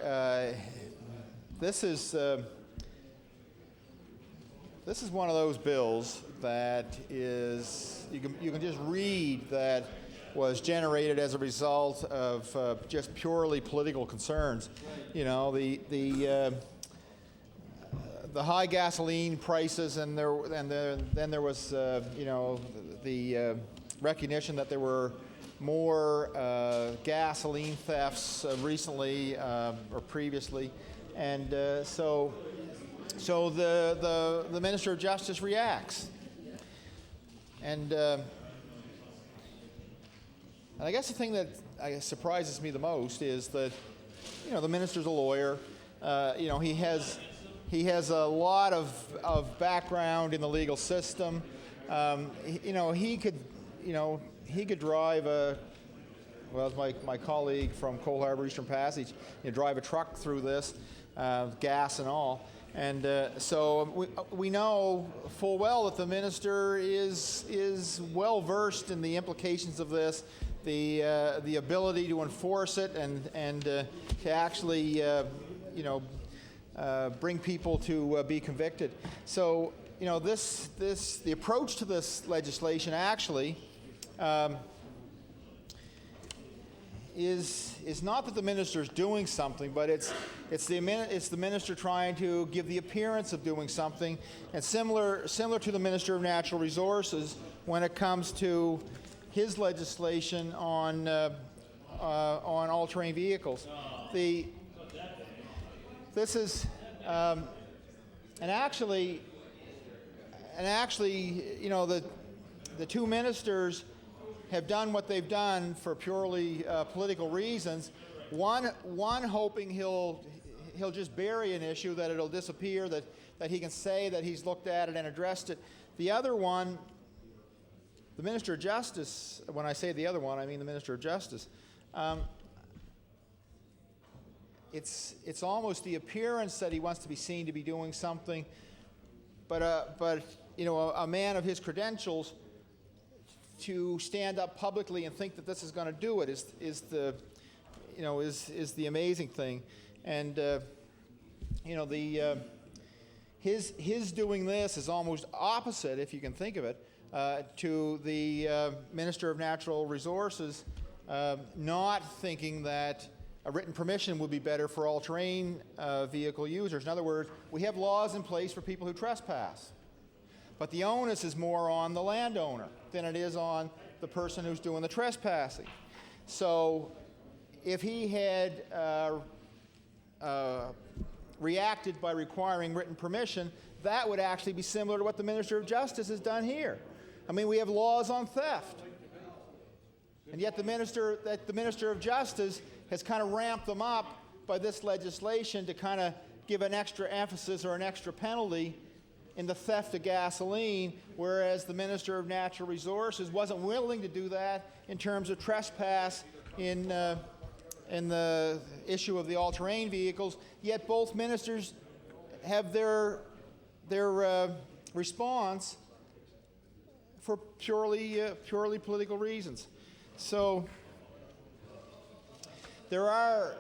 this is one of those bills that is, you can just read that was generated as a result of just purely political concerns. The high gasoline prices, and then there was the recognition that there were more gasoline thefts recently or previously, and so the Minister of Justice reacts, and I guess the thing that surprises me the most is that the minister's a lawyer. He has a lot of background in the legal system. He could drive as my colleague from Cole Harbour Eastern Passage, drive a truck through this, gas and all. And so we know full well that the minister is well versed in the implications of this, the ability to enforce it, and to actually bring people to be convicted. So the approach to this legislation actually is not that the minister is doing something, but it's the minister trying to give the appearance of doing something, and similar to the Minister of Natural Resources when it comes to his legislation on all-terrain vehicles. This is and actually, the two ministers have done what they've done for purely political reasons. One hoping he'll just bury an issue, that it'll disappear, that he can say that he's looked at it and addressed it. The other one, the Minister of Justice, when I say the other one, I mean the Minister of Justice, it's almost the appearance that he wants to be seen to be doing something, but a man of his credentials to stand up publicly and think that this is going to do it is the amazing thing. And his doing this is almost opposite, if you can think of it, to the Minister of Natural Resources not thinking that a written permission would be better for all-terrain vehicle users. In other words, we have laws in place for people who trespass, but the onus is more on the landowner than it is on the person who's doing the trespassing. So if he had reacted by requiring written permission, that would actually be similar to what the Minister of Justice has done here. I mean, we have laws on theft. And yet the Minister of Justice has kind of ramped them up by this legislation to kind of give an extra emphasis or an extra penalty in the theft of gasoline, whereas the Minister of Natural Resources wasn't willing to do that in terms of trespass in the issue of the all-terrain vehicles. Yet both ministers have their response for purely political reasons. So there are.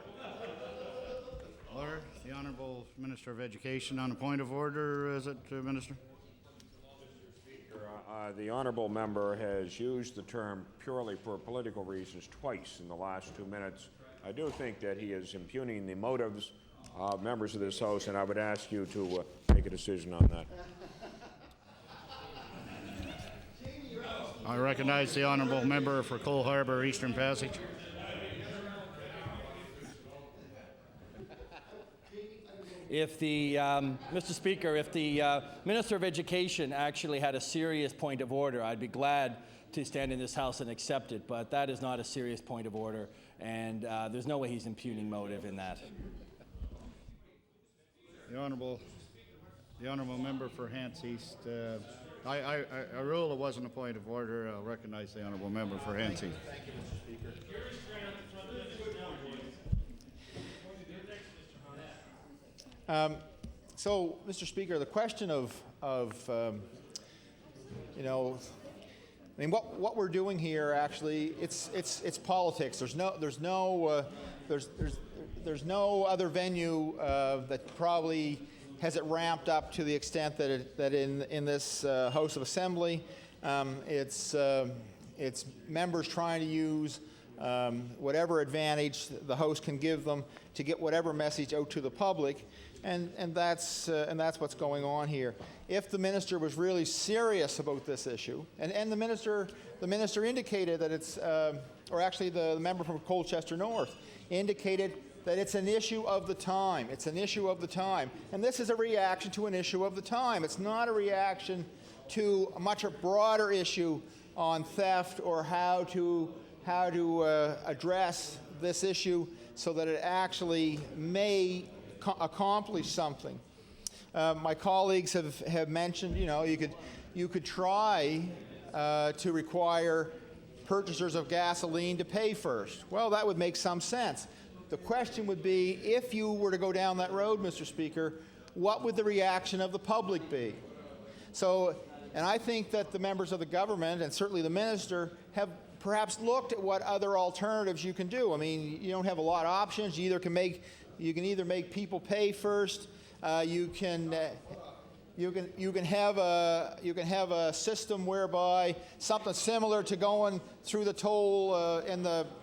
Order. The Honourable Minister of Education on a point of order, is it, Minister? The honourable member has used the term purely for political reasons twice in the last 2 minutes. I do think that he is impugning the motives of members of this House, and I would ask you to make a decision on that. I recognize the Honourable Member for Cole Harbour, Eastern Passage. If the, Mr. Speaker, if the Minister of Education actually had a serious point of order, I'd be glad to stand in this House and accept it, but that is not a serious point of order, and there's no way he's impugning motive in that. The Honourable Member for Hants East. I rule it wasn't a point of order. I'll recognize the Honourable Member for Hants East. Thank you, Mr. Speaker. So, Mr. Speaker, the question of you know, I mean, what we're doing here actually, it's politics. There's no other venue that probably has it ramped up to the extent that in this House of Assembly, it's members trying to use whatever advantage the House can give them to get whatever message out to the public. And that's what's going on here. If the minister was really serious about this issue, and the minister indicated that it's, or actually the member from Colchester North indicated that it's an issue of the time. It's an issue of the time, and this is a reaction to an issue of the time. It's not a reaction to a much broader issue on theft or how to address this issue so that it actually may accomplish something. My colleagues have mentioned, you know, you could try to require purchasers of gasoline to pay first. Well, that would make some sense. The question would be, if you were to go down that road, Mr. Speaker, what would the reaction of the public be? So, and I think that the members of the government, and certainly the minister, have perhaps looked at what other alternatives you can do. I mean, you don't have a lot of options. You can either make people pay first. You can have a system whereby something similar to going through the toll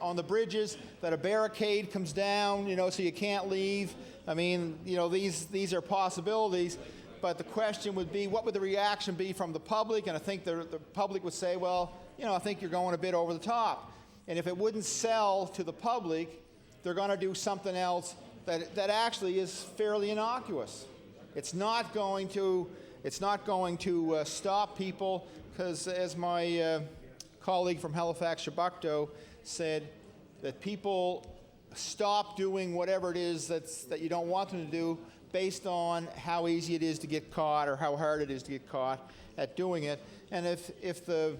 on the bridges, that a barricade comes down, you know, so you can't leave. I mean, you know, these are possibilities. But the question would be, what would the reaction be from the public? And I think the public would say, well, you know, I think you're going a bit over the top. And if it wouldn't sell to the public, they're going to do something else that actually is fairly innocuous. It's not going to stop people, because as my colleague from Halifax, Shabukto, said, that people stop doing whatever it is that you don't want them to do based on how easy it is to get caught or how hard it is to get caught at doing it. And if the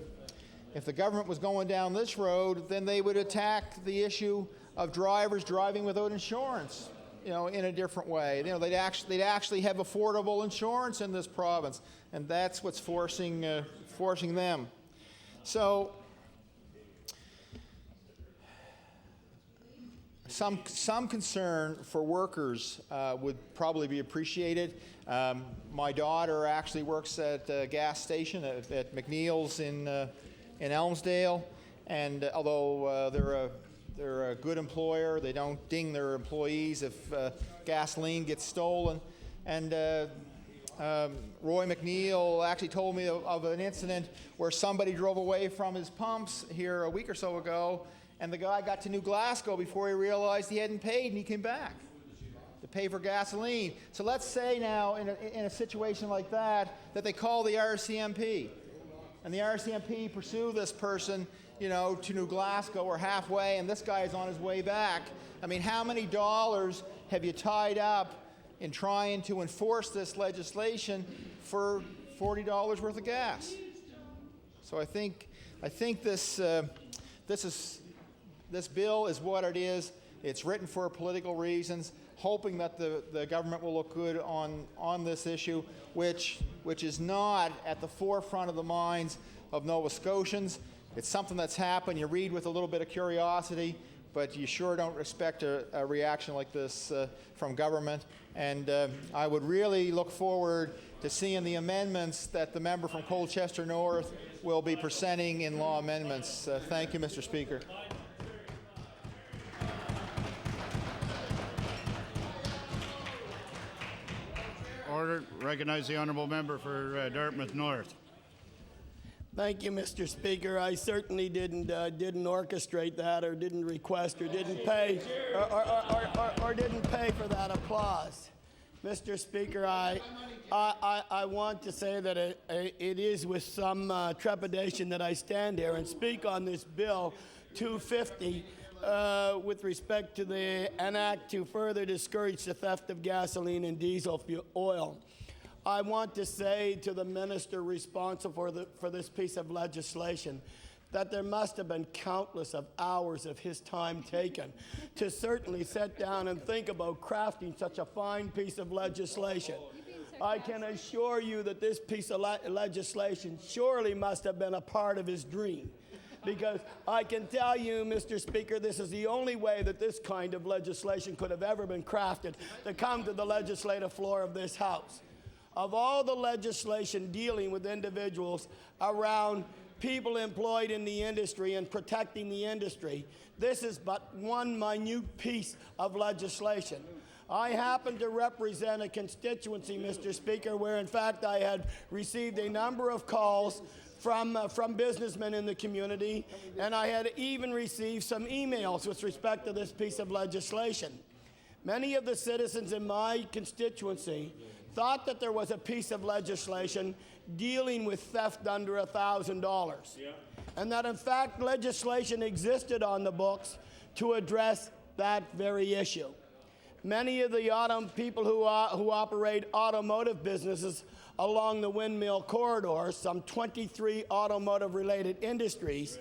government was going down this road, then they would attack the issue of drivers driving without insurance, you know, in a different way. You know, they'd actually have affordable insurance in this province, and that's what's forcing them. So some concern for workers would probably be appreciated. My daughter actually works at a gas station at McNeil's in Elmsdale, and although they're a good employer, they don't ding their employees if gasoline gets stolen. And Roy McNeil actually told me of an incident where somebody drove away from his pumps here a week or so ago, and the guy got to New Glasgow before he realized he hadn't paid, and he came back. to pay for gasoline. So let's say now in a situation like that they call the RCMP, and the RCMP pursue this person, to New Glasgow or halfway, and this guy is on his way back. I mean, how many dollars have you tied up in trying to enforce this legislation for $40 worth of gas? So I think this bill is what it is. It's written for political reasons, hoping that the government will look good on this issue, which is not at the forefront of the minds of Nova Scotians. It's something that's happened. You read with a little bit of curiosity, but you sure don't expect a reaction like this from government. And I would really look forward to seeing the amendments that the member from Colchester North will be presenting in law amendments. Thank you, Mr. Speaker. Order. Recognize the honourable member for Dartmouth North. Thank you, Mr. Speaker. I certainly didn't orchestrate that, or didn't request, or didn't pay, or didn't pay for that applause. Mr. Speaker, I want to say that it is with some trepidation that I stand here and speak on this bill 250 with respect to an act to further discourage the theft of gasoline and diesel oil. I want to say to the minister responsible for this piece of legislation that there must have been countless of hours of his time taken to certainly sit down and think about crafting such a fine piece of legislation. I can assure you that this piece of legislation surely must have been a part of his dream. Because I can tell you, Mr. Speaker, this is the only way that this kind of legislation could have ever been crafted to come to the legislative floor of this House. Of all the legislation dealing with individuals around people employed in the industry and protecting the industry, this is but one minute piece of legislation. I happen to represent a constituency, Mr. Speaker, where in fact I had received a number of calls from businessmen in the community, and I had even received some emails with respect to this piece of legislation. Many of the citizens in my constituency thought that there was a piece of legislation dealing with theft under $1,000, and that in fact legislation existed on the books to address that very issue. Many of the people who operate automotive businesses along the windmill corridor, some 23 automotive-related industries,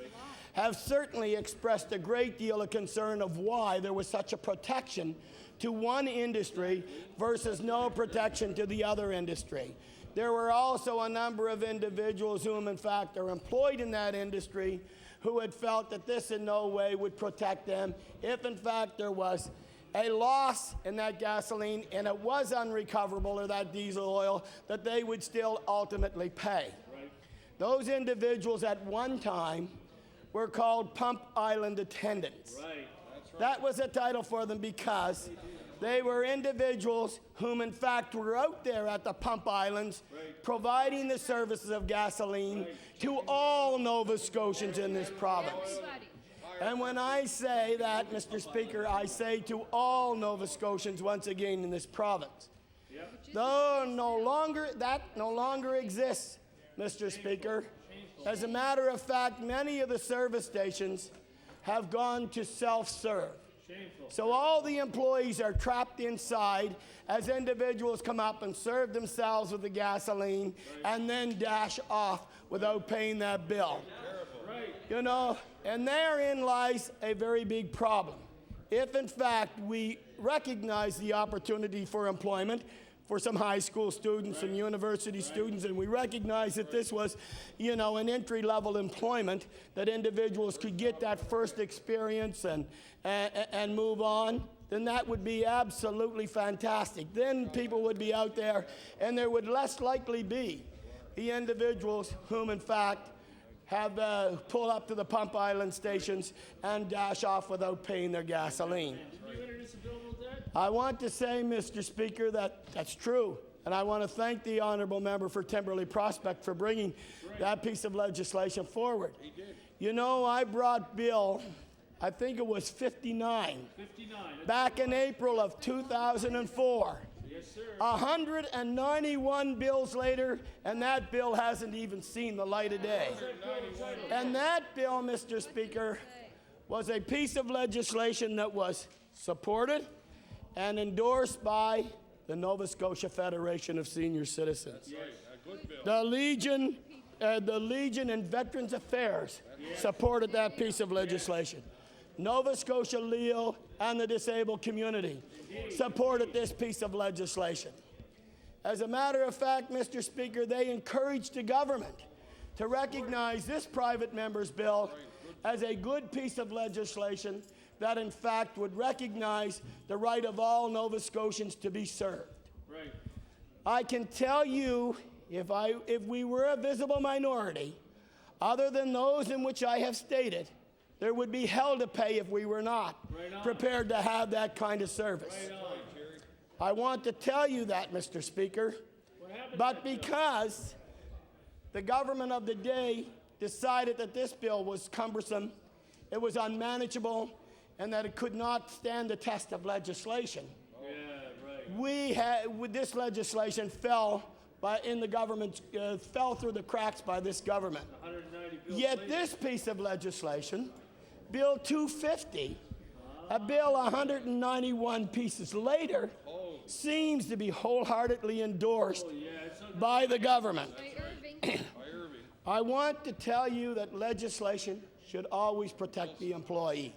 have certainly expressed a great deal of concern of why there was such a protection to one industry versus no protection to the other industry. There were also a number of individuals whom in fact are employed in that industry who had felt that this in no way would protect them if in fact there was a loss in that gasoline and it was unrecoverable, or that diesel oil, that they would still ultimately pay. Right. Those individuals at one time were called pump island attendants. Right. That's right. That was a title for them because they were individuals whom in fact were out there at the pump islands providing the services of gasoline to all Nova Scotians in this province. And when I say that, Mr. Speaker, I say to all Nova Scotians once again in this province. Though that no longer exists, Mr. Speaker. As a matter of fact, many of the service stations have gone to self-serve. So all the employees are trapped inside as individuals come up and serve themselves with the gasoline and then dash off without paying that bill. You know, and therein lies a very big problem. If in fact we recognize the opportunity for employment for some high school students and university students, and we recognize that this was, you know, an entry-level employment, that individuals could get that first experience and move on, then that would be absolutely fantastic. Then people would be out there, and there would less likely be the individuals whom in fact have pull up to the pump island stations and dash off without paying their gasoline. I want to say, Mr. Speaker, that that's true. And I want to thank the honourable member for Timberley Prospect for bringing that piece of legislation forward. You know, I brought Bill I think it was 59. Back in April of 2004. Yes, sir. 191 bills later, and that bill hasn't even seen the light of day. And that bill, Mr. Speaker, was a piece of legislation that was supported and endorsed by the Nova Scotia Federation of Senior Citizens. The Legion and Veterans Affairs supported that piece of legislation. Nova Scotia Leo and the disabled community supported this piece of legislation. As a matter of fact, Mr. Speaker, they encouraged the government to recognize this private member's bill as a good piece of legislation that in fact would recognize the right of all Nova Scotians to be served. Right. I can tell you, if we were a visible minority, other than those in which I have stated, there would be hell to pay if we were not prepared to have that kind of service. I want to tell you that, Mr. Speaker, but because the government of the day decided that this bill was cumbersome, it was unmanageable, and that it could not stand the test of legislation, this legislation fell fell through the cracks by this government. Yet this piece of legislation, Bill 250, a bill 191 pieces later, seems to be wholeheartedly endorsed by the government. I want to tell you that legislation should always protect the employee.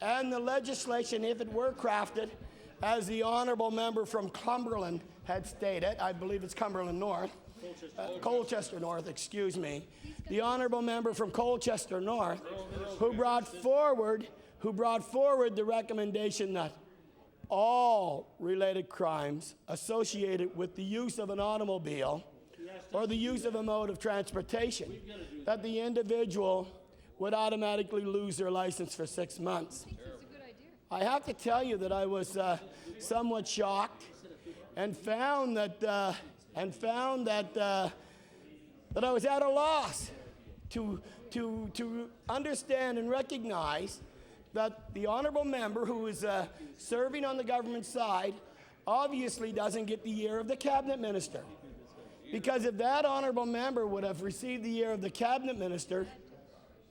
And the legislation, if it were crafted, as the honourable member from Cumberland had stated, I believe it's Cumberland North, Colchester North, excuse me, the honourable member from Colchester North, who brought forward the recommendation that all related crimes associated with the use of an automobile or the use of a mode of transportation, that the individual would automatically lose their license for 6 months. I have to tell you that I was somewhat shocked and found that that I was at a loss to understand and recognize that the honourable member who is serving on the government side obviously doesn't get the ear of the cabinet minister. Because if that honourable member would have received the ear of the cabinet minister,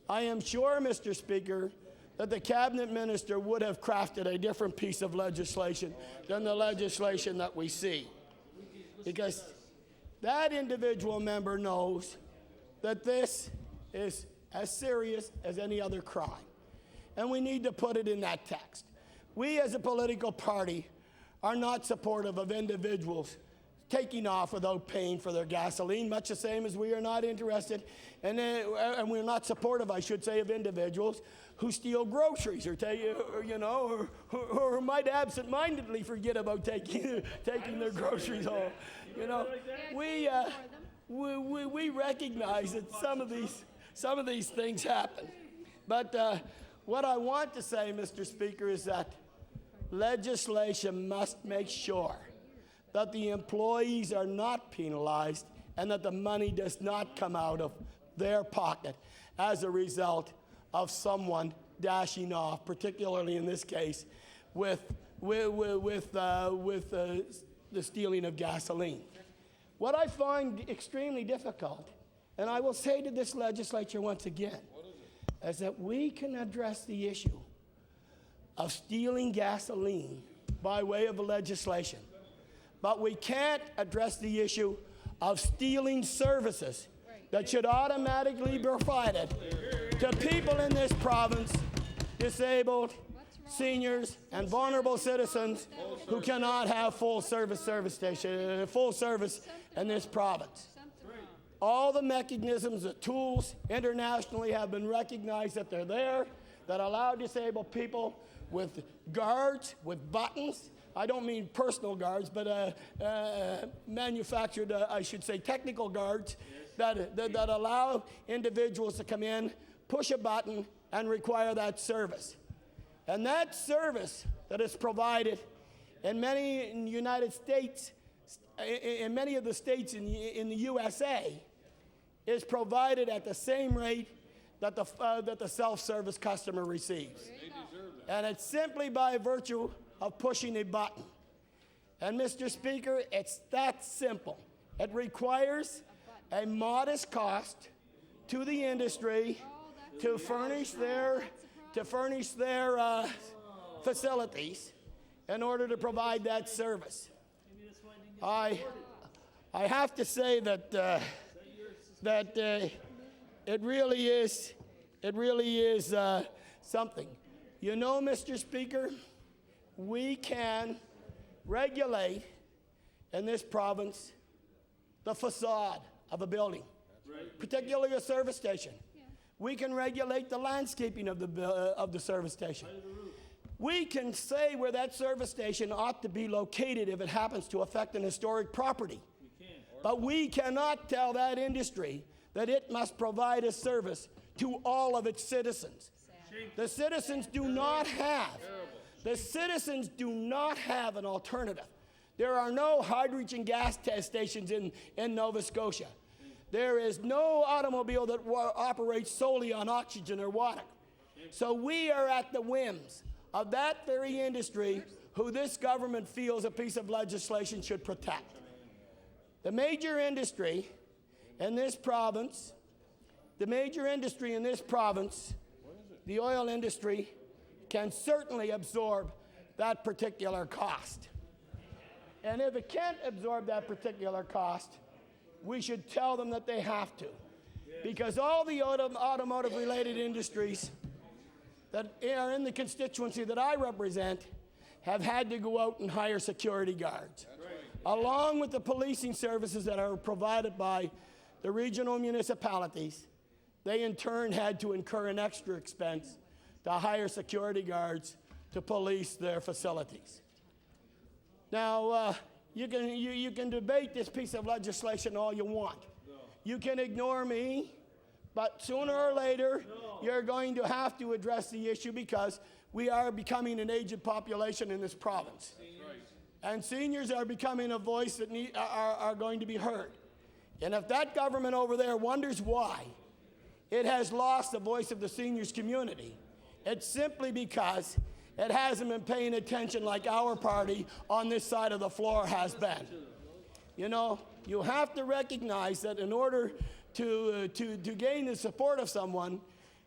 I am sure, Mr. Speaker, that the cabinet minister would have crafted a different piece of legislation than the legislation that we see. Because that individual member knows that this is as serious as any other crime. And we need to put it in that text. We as a political party are not supportive of individuals taking off without paying for their gasoline, much the same as we are not interested, and we're not supportive, I should say, of individuals who steal groceries or or might absent-mindedly forget about taking their groceries home. We recognize that some of these things happen, but what I want to say, Mr. Speaker, is that legislation must make sure that the employees are not penalized and that the money does not come out of their pocket as a result of someone dashing off, particularly in this case with the stealing of gasoline. What I find extremely difficult, and I will say to this legislature once again, is that we can address the issue of stealing gasoline by way of a legislation, but we can't address the issue of stealing services that should automatically be provided to people in this province, disabled, seniors, and vulnerable citizens who cannot have full service in this province. All the mechanisms, the tools internationally have been recognized that they're there, that allow disabled people with guards, with buttons. I don't mean personal guards, but manufactured, I should say, technical guards that allow individuals to come in, push a button, and require that service. And that service that is provided in many in the United States, in many of the states in the USA, is provided at the same rate that the self-service customer receives. And it's simply by virtue of pushing a button. And Mr. Speaker, it's that simple. It requires a modest cost to the industry to furnish their facilities in order to provide that service. I have to say that it really is something. You know, Mr. Speaker, we can regulate in this province the facade of a building, particularly a service station. We can regulate the landscaping of the service station. We can say where that service station ought to be located if it happens to affect an historic property. But we cannot tell that industry that it must provide a service to all of its citizens. The citizens do not have an alternative. There are no hydrogen gas stations in Nova Scotia. There is no automobile that operates solely on oxygen or water. So we are at the whims of that very industry who this government feels a piece of legislation should protect. The major industry in this province, the oil industry, can certainly absorb that particular cost. And if it can't absorb that particular cost, we should tell them that they have to. Because all the automotive-related industries that are in the constituency that I represent have had to go out and hire security guards. Along with the policing services that are provided by the regional municipalities, they in turn had to incur an extra expense to hire security guards to police their facilities. Now, you can debate this piece of legislation all you want. You can ignore me, but sooner or later, you're going to have to address the issue because we are becoming an aged population in this province. And seniors are becoming a voice that are going to be heard. And if that government over there wonders why it has lost the voice of the seniors community, it's simply because it hasn't been paying attention like our party on this side of the floor has been. You know, you have to recognize that in order to gain the support of someone,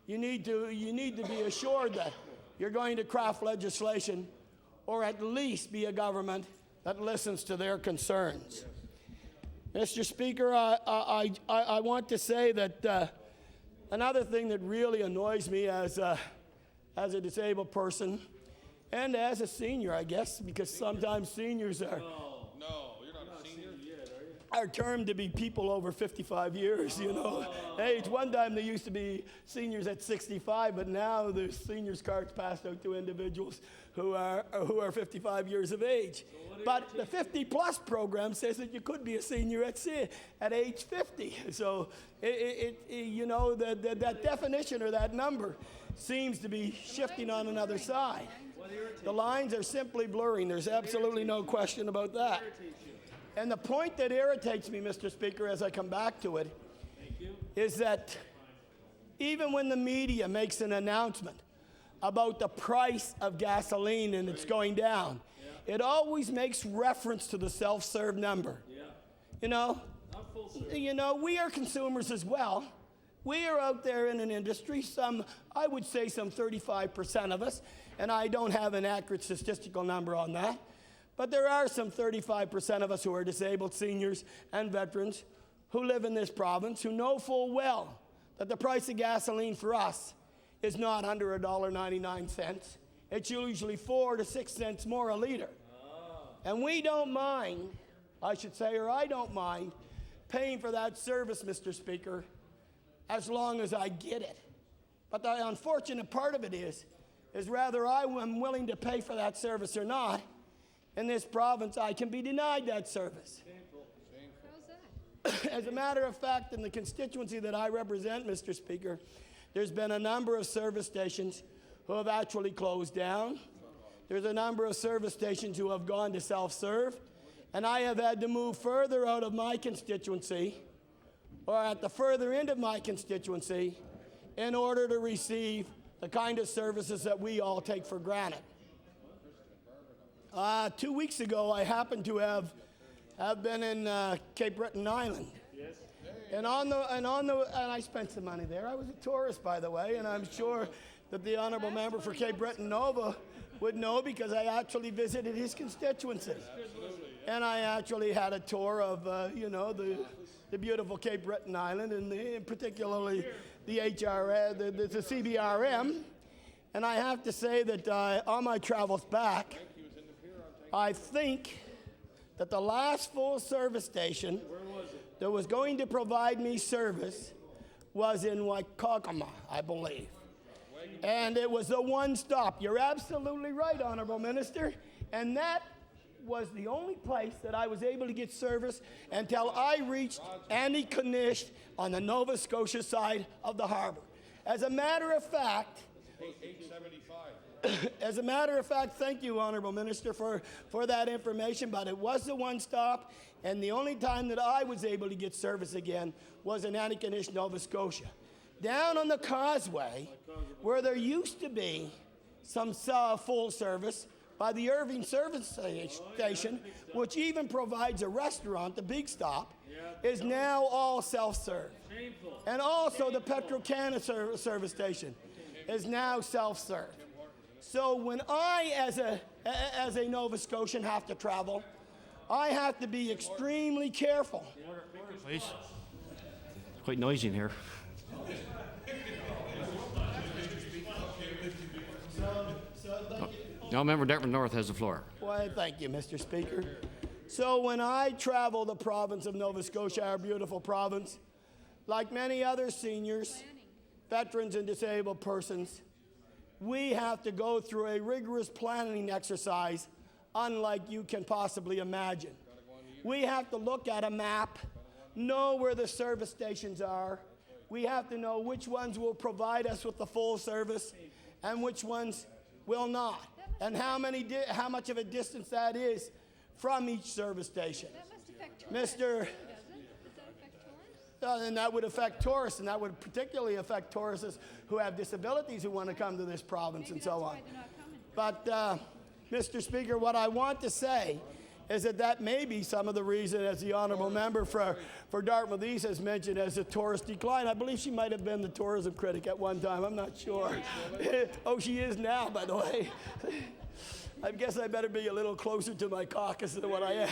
you need to be assured that you're going to craft legislation or at least be a government that listens to their concerns. Mr. Speaker, I want to say that another thing that really annoys me as a disabled person and as a senior, I guess, because sometimes seniors are termed to be people over 55 years, you know. Age. One time they used to be seniors at 65, but now there's seniors cards passed out to individuals who are 55 years of age. But the 50-plus program says that you could be a senior at age 50. So, you know, that definition or that number seems to be shifting on another side. The lines are simply blurring. There's absolutely no question about that. And the point that irritates me, Mr. Speaker, as I come back to it, is that even when the media makes an announcement about the price of gasoline and it's going down, it always makes reference to the self-serve number. You know, we are consumers as well. We are out there in an industry, I would say some 35% of us, and I don't have an accurate statistical number on that, but there are some 35% of us who are disabled seniors and veterans who live in this province who know full well that the price of gasoline for us is not under $1.99. It's usually 4 to 6 cents more a liter. And we don't mind, I don't mind, paying for that service, Mr. Speaker, as long as I get it. But the unfortunate part of it is whether I am willing to pay for that service or not, in this province, I can be denied that service. As a matter of fact, in the constituency that I represent, Mr. Speaker, there's been a number of service stations who have actually closed down. There's a number of service stations who have gone to self-serve, and I have had to move further out of my constituency, or at the further end of my constituency, in order to receive the kind of services that we all take for granted. 2 weeks ago, I happened to have been in Cape Breton Island. And I spent some money there. I was a tourist, by the way, and I'm sure that the honourable member for Cape Breton Nova would know because I actually visited his constituency. And I actually had a tour of, the beautiful Cape Breton Island, and particularly the CBRM. And I have to say that on my travels back, I think that the last full service station that was going to provide me service was in Waikakama, I believe. And it was the one stop. You're absolutely right, Honorable Minister. And that was the only place that I was able to get service until I reached Antigonish on the Nova Scotia side of the harbor. As a matter of fact, thank you, Honorable Minister, for that information, but it was the one stop, and the only time that I was able to get service again was in Antigonish, Nova Scotia. Down on the causeway, where there used to be some full service by the Irving Service Station, which even provides a restaurant, the Big Stop, is now all self-serve. And also the Petro-Canada service station is now self-serve. So when I, as a Nova Scotian, have to travel, I have to be extremely careful. Please. It's quite noisy in here. Now, Member Dartmouth North has the floor. Why, thank you, Mr. Speaker. So when I travel the province of Nova Scotia, our beautiful province, like many other seniors, veterans, and disabled persons, we have to go through a rigorous planning exercise unlike you can possibly imagine. We have to look at a map, know where the service stations are. We have to know which ones will provide us with the full service and which ones will not, and how much of a distance that is from each service station. That must affect tourists, Mr. does it? Does that affect tourists? And that would affect tourists, and that would particularly affect tourists who have disabilities who want to come to this province. Maybe and so on. But, Mr. Speaker, what I want to say is that may be some of the reason, as the honourable member for Dartmouth East has mentioned, as a tourist decline. I believe she might have been the tourism critic at one time. I'm not sure. Oh, she is now, by the way. I guess I better be a little closer to my caucus than what I am.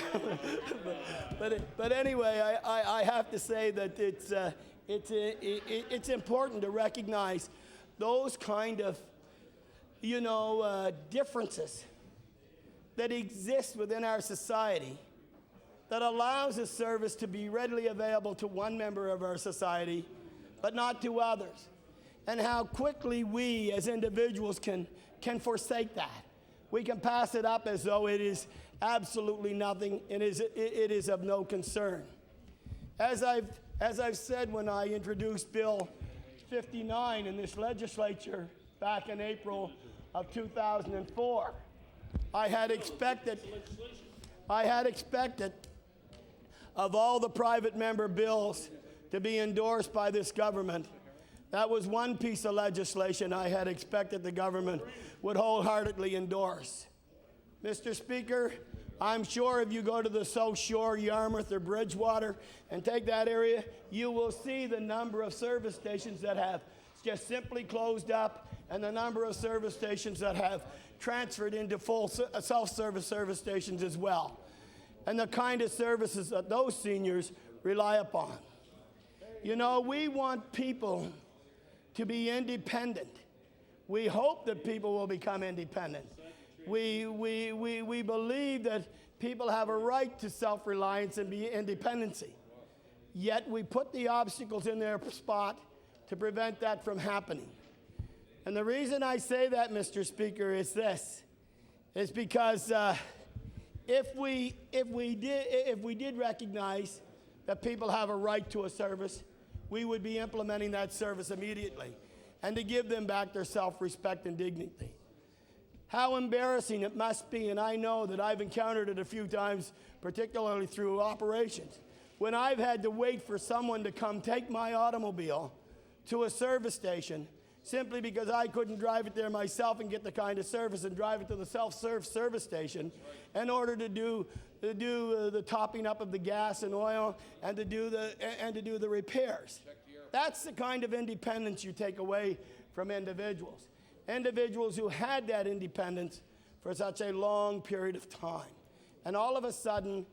but anyway, I have to say that it's important to recognize those kind of, differences that exist within our society that allows a service to be readily available to one member of our society, but not to others. And how quickly we as individuals can forsake that. We can pass it up as though it is absolutely nothing and it is of no concern. As I've said when I introduced Bill 59 in this legislature back in April of 2004, I had expected of all the private member bills to be endorsed by this government. That was one piece of legislation I had expected the government would wholeheartedly endorse. Mr. Speaker, I'm sure if you go to the South Shore, Yarmouth, or Bridgewater and take that area, you will see the number of service stations that have just simply closed up and the number of service stations that have transferred into full self-service service stations as well, and the kind of services that those seniors rely upon. We want people to be independent. We hope that people will become independent. We believe that people have a right to self-reliance and independency. Yet we put the obstacles in their spot to prevent that from happening. And the reason I say that, Mr. Speaker, is this: is because if we did recognize that people have a right to a service, we would be implementing that service immediately, and to give them back their self-respect and dignity. How embarrassing it must be, and I know that I've encountered it a few times, particularly through operations, when I've had to wait for someone to come take my automobile to a service station simply because I couldn't drive it there myself and get the kind of service and drive it to the self-serve service station in order to do the topping up of the gas and oil and to do the repairs. That's the kind of independence you take away from individuals. Individuals who had that independence for such a long period of time. And all of a sudden,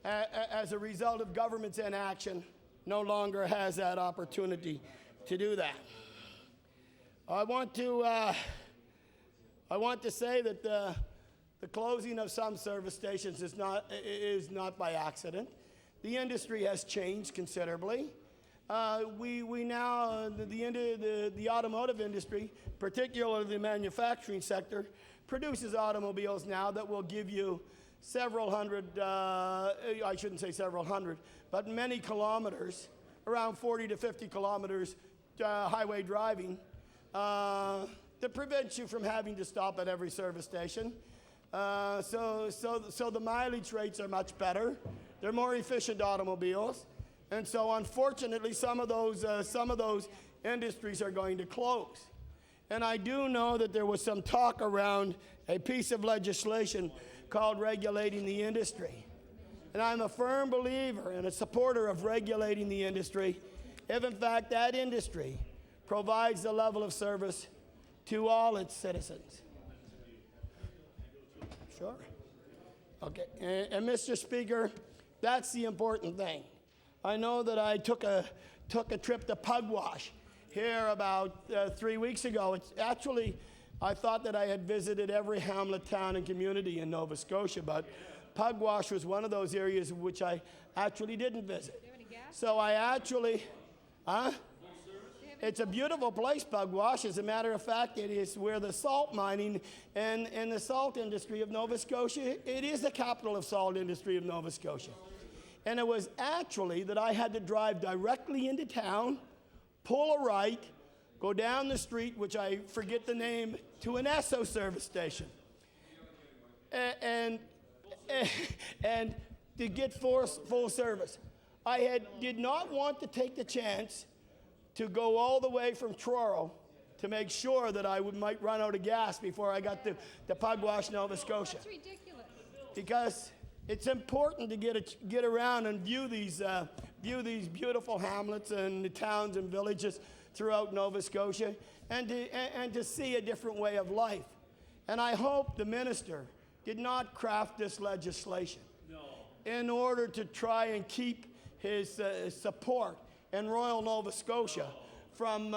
as a result of government's inaction, no longer has that opportunity to do that. I want to say that the closing of some service stations is not by accident. The industry has changed considerably. We now, the automotive industry, particularly the manufacturing sector, produces automobiles now that will give you several hundred, I shouldn't say several hundred, but many kilometers, around 40 to 50 kilometers highway driving, that prevents you from having to stop at every service station. So the mileage rates are much better. They're more efficient automobiles. And so unfortunately, some of those industries are going to close. And I do know that there was some talk around a piece of legislation called regulating the industry. And I'm a firm believer and a supporter of regulating the industry if in fact that industry provides the level of service to all its citizens. Sure. Okay, and Mr. Speaker, that's the important thing. I know that I took a trip to Pugwash here about 3 weeks ago. It's actually, I thought that I had visited every hamlet, town, and community in Nova Scotia, but Pugwash was one of those areas which I actually didn't visit. So I actually, It's a beautiful place, Pugwash. As a matter of fact, it is where the salt mining and the salt industry of Nova Scotia, it is the capital of salt industry of Nova Scotia. And it was actually that I had to drive directly into town, pull a right, go down the street, which I forget the name, to an Esso service station. And to get full service. I did not want to take the chance to go all the way from Truro to make sure that I might run out of gas before I got to Pugwash, Nova Scotia. That's ridiculous. Because it's important to get around and view these beautiful hamlets and the towns and villages throughout Nova Scotia and to see a different way of life. And I hope the minister did not craft this legislation in order to try and keep his support in Royal Nova Scotia from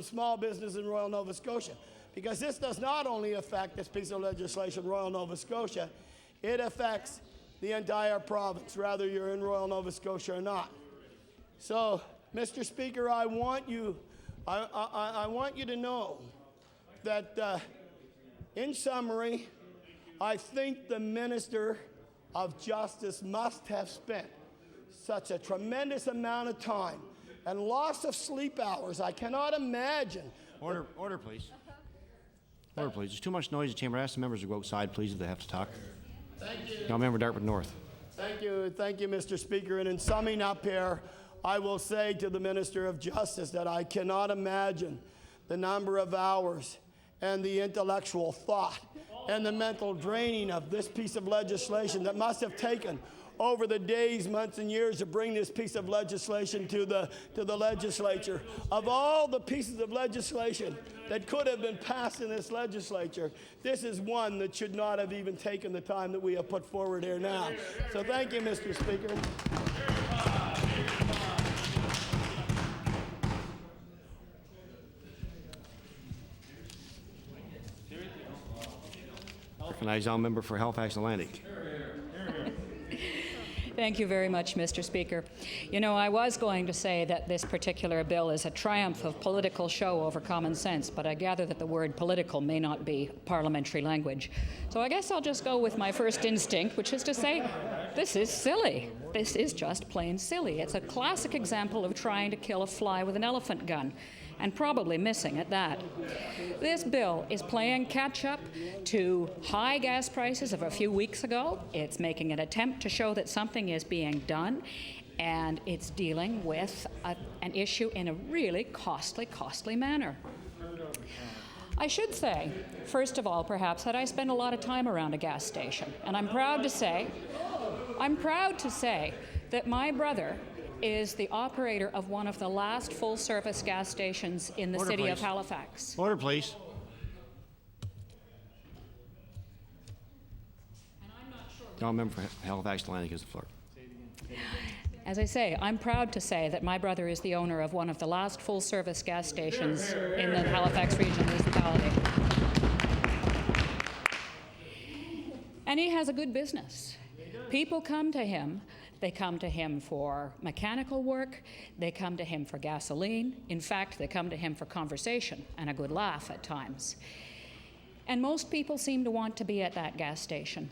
small business in Royal Nova Scotia. Because this does not only affect this piece of legislation, Royal Nova Scotia, it affects the entire province, whether you're in Royal Nova Scotia or not. So, Mr. Speaker, I want you to know that, in summary, I think the Minister of Justice must have spent such a tremendous amount of time and loss of sleep hours. I cannot imagine. Order, please. Order, please. There's too much noise in the chamber. I ask the members to go outside, please, if they have to talk. Thank you. Now, Member Dartmouth North. Thank you, Mr. Speaker. And in summing up here, I will say to the Minister of Justice that I cannot imagine the number of hours and the intellectual thought and the mental draining of this piece of legislation that must have taken over the days, months, and years to bring this piece of legislation to the legislature. Of all the pieces of legislation that could have been passed in this legislature, this is one that should not have even taken the time that we have put forward here now. So thank you, Mr. Speaker. Recognize our member for Halifax Atlantic. Thank you very much, Mr. Speaker. You know, I was going to say that this particular bill is a triumph of political show over common sense, but I gather that the word political may not be parliamentary language. So I guess I'll just go with my first instinct, which is to say, this is silly. This is just plain silly. It's a classic example of trying to kill a fly with an elephant gun, and probably missing at that. This bill is playing catch-up to high gas prices of a few weeks ago. It's making an attempt to show that something is being done, And it's dealing with an issue in a really costly manner. I should say, first of all, perhaps, that I spend a lot of time around a gas station. And I'm proud to say that my brother is the operator of one of the last full-service gas stations in the Order, city of please. Halifax. Order, please. No member for Halifax Atlantic is the floor. As I say, I'm proud to say that my brother is the owner of one of the last full-service gas stations in the Halifax Regional Municipality. And he has a good business. People come to him. They come to him for mechanical work. They come to him for gasoline. In fact, they come to him for conversation and a good laugh at times. And most people seem to want to be at that gas station.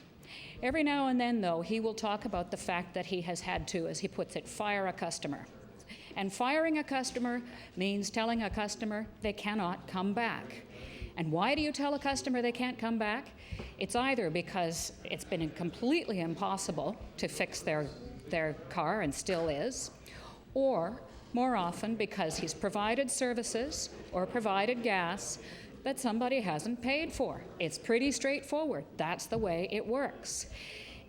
Every now and then, though, he will talk about the fact that he has had to, as he puts it, fire a customer. And firing a customer means telling a customer they cannot come back. And why do you tell a customer they can't come back? It's either because it's been completely impossible to fix their car, and still is, or more often because he's provided services or provided gas that somebody hasn't paid for. It's pretty straightforward. That's the way it works.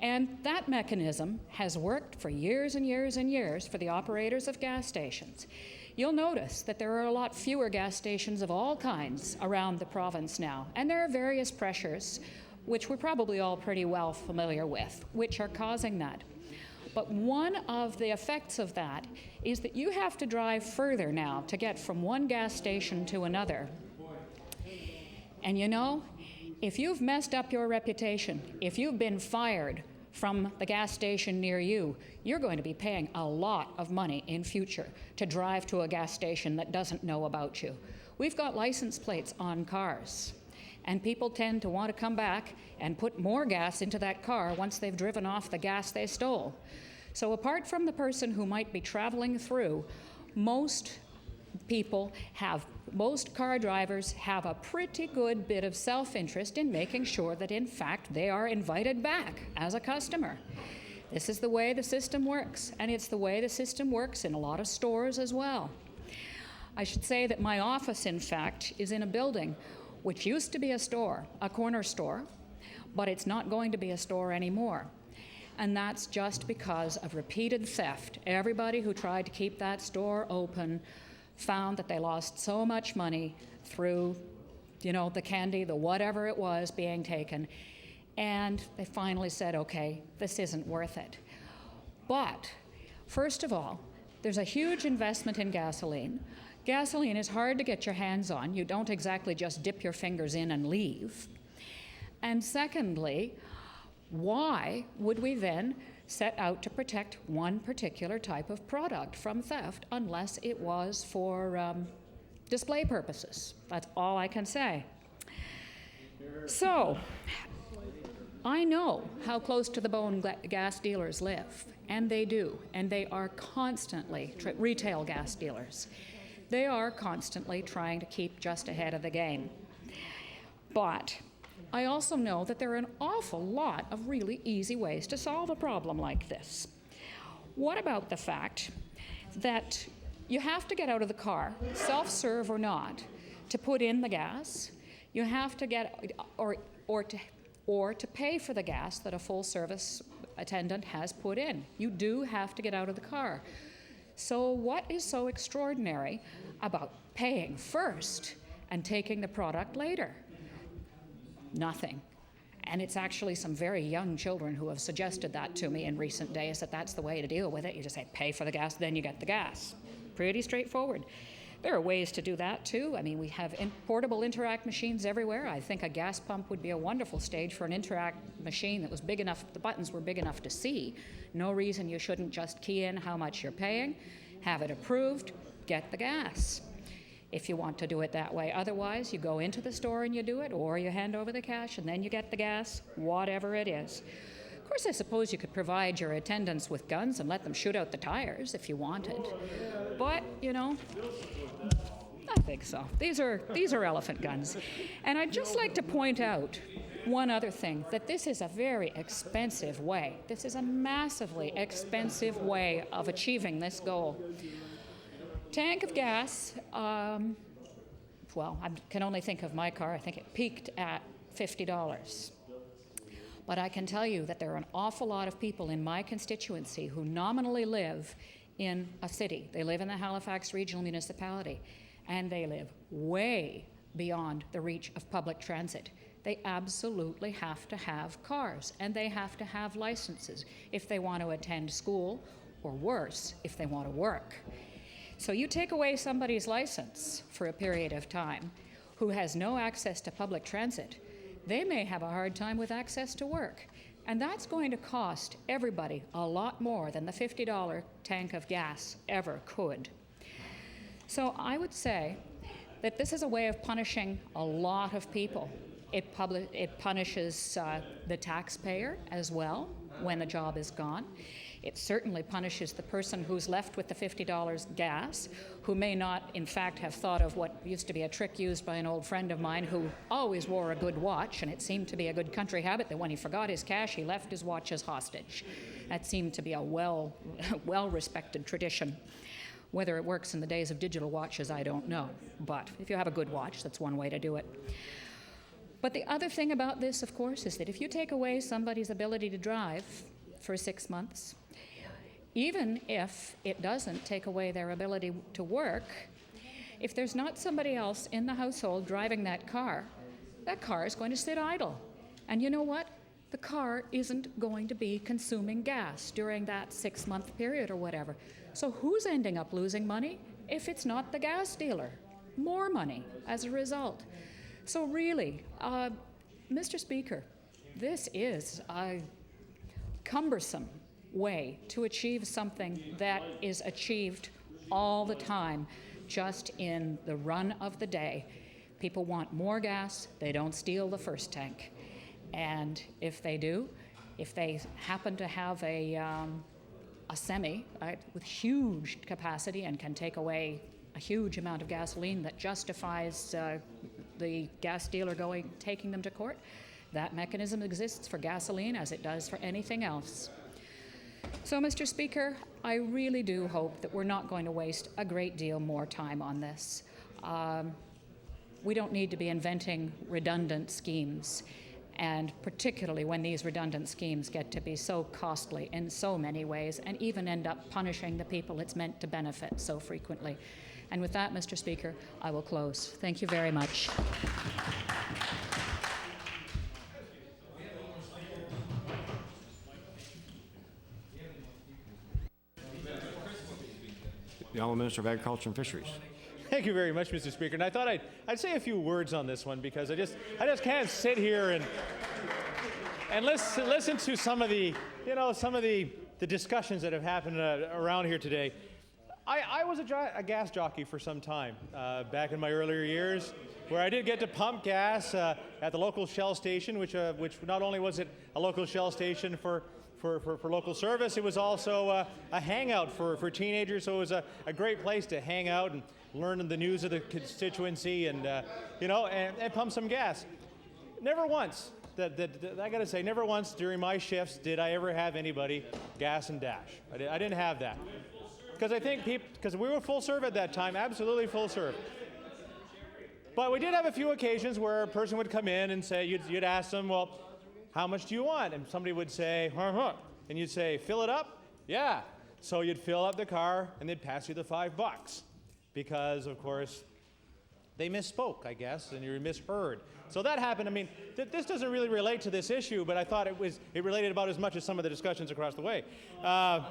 And that mechanism has worked for years and years and years for the operators of gas stations. You'll notice that there are a lot fewer gas stations of all kinds around the province now, and there are various pressures, which we're probably all pretty well familiar with, which are causing that. But one of the effects of that is that you have to drive further now to get from one gas station to another. And you know, if you've messed up your reputation, if you've been fired from the gas station near you, you're going to be paying a lot of money in future to drive to a gas station that doesn't know about you. We've got license plates on cars, and people tend to want to come back and put more gas into that car once they've driven off the gas they stole. So apart from the person who might be traveling through, most car drivers have a pretty good bit of self-interest in making sure that, in fact, they are invited back as a customer. This is the way the system works, and it's the way the system works in a lot of stores as well. I should say that my office, in fact, is in a building which used to be a store, a corner store, but it's not going to be a store anymore. And that's just because of repeated theft. Everybody who tried to keep that store open found that they lost so much money through, the candy, the whatever it was being taken. And they finally said, okay, this isn't worth it. But, first of all, there's a huge investment in gasoline. Gasoline is hard to get your hands on. You don't exactly just dip your fingers in and leave. And secondly, why would we then set out to protect one particular type of product from theft unless it was for display purposes? That's all I can say. So, I know how close to the bone gas dealers live, and they do, and they are constantly, retail gas dealers, they are constantly trying to keep just ahead of the game. But I also know that there are an awful lot of really easy ways to solve a problem like this. What about the fact that you have to get out of the car, self-serve or not, to put in the gas? You have to get, or to pay for the gas that a full-service attendant has put in. You do have to get out of the car. So what is so extraordinary about paying first and taking the product later? Nothing. And it's actually some very young children who have suggested that to me in recent days, that that's the way to deal with it. You just say, pay for the gas, then you get the gas. Pretty straightforward. There are ways to do that too. I mean, we have portable Interact machines everywhere. I think a gas pump would be a wonderful stage for an Interact machine that was big enough, the buttons were big enough to see. No reason you shouldn't just key in how much you're paying, have it approved, get the gas. If you want to do it that way. Otherwise, you go into the store and you do it, or you hand over the cash and then you get the gas, whatever it is. Of course, I suppose you could provide your attendants with guns and let them shoot out the tires if you wanted. But, I think so. These are elephant guns. And I'd just like to point out one other thing, that this is a very expensive way. This is a massively expensive way of achieving this goal. Tank of gas, well, I can only think of my car. I think it peaked at $50. But I can tell you that there are an awful lot of people in my constituency who nominally live in a city. They live in the Halifax Regional Municipality, and they live way beyond the reach of public transit. They absolutely have to have cars, and they have to have licenses if they want to attend school, or worse, if they want to work. So you take away somebody's license for a period of time who has no access to public transit, they may have a hard time with access to work. And that's going to cost everybody a lot more than the $50 tank of gas ever could. So I would say that this is a way of punishing a lot of people. It punishes the taxpayer as well when the job is gone. It certainly punishes the person who's left with the $50 gas, who may not, in fact, have thought of what used to be a trick used by an old friend of mine who always wore a good watch, and it seemed to be a good country habit that when he forgot his cash, he left his watch as hostage. That seemed to be a well-respected tradition. Whether it works in the days of digital watches, I don't know. But if you have a good watch, that's one way to do it. But the other thing about this, of course, is that if you take away somebody's ability to drive for 6 months, even if it doesn't take away their ability to work, if there's not somebody else in the household driving that car is going to sit idle. And you know what? The car isn't going to be consuming gas during that 6-month period or whatever. So who's ending up losing money if it's not the gas dealer? More money as a result. So really, Mr. Speaker, this is a cumbersome way to achieve something that is achieved all the time, just in the run of the day. People want more gas, they don't steal the first tank. And if they do, if they happen to have a semi with huge capacity and can take away a huge amount of gasoline that justifies the gas dealer taking them to court, that mechanism exists for gasoline as it does for anything else. So, Mr. Speaker, I really do hope that we're not going to waste a great deal more time on this. We don't need to be inventing redundant schemes, and particularly when these redundant schemes get to be so costly in so many ways and even end up punishing the people it's meant to benefit so frequently. And with that, Mr. Speaker, I will close. Thank you very much. The Honourable Minister of Agriculture and Fisheries. Thank you very much, Mr. Speaker. And I thought I'd say a few words on this one, because I just can't sit here and listen to some of the discussions that have happened around here today. I was a gas jockey for some time back in my earlier years, where I did get to pump gas at the local Shell station, which not only was it a local Shell station for local service, it was also a hangout for teenagers. So it was a great place to hang out and learn the news of the constituency and pump some gas. Never once, I got to say, never once during my shifts did I ever have anybody gas and dash. I didn't have that. Because I think because we were full serve at that time, absolutely full serve. But we did have a few occasions where a person would come in and say, you'd ask them, well, how much do you want? And somebody would say, and you'd say, fill it up? Yeah. So you'd fill up the car and they'd pass you the $5 because, of course, they misspoke, I guess, and you misheard. So that happened. I mean, this doesn't really relate to this issue, but I thought it related about as much as some of the discussions across the way. But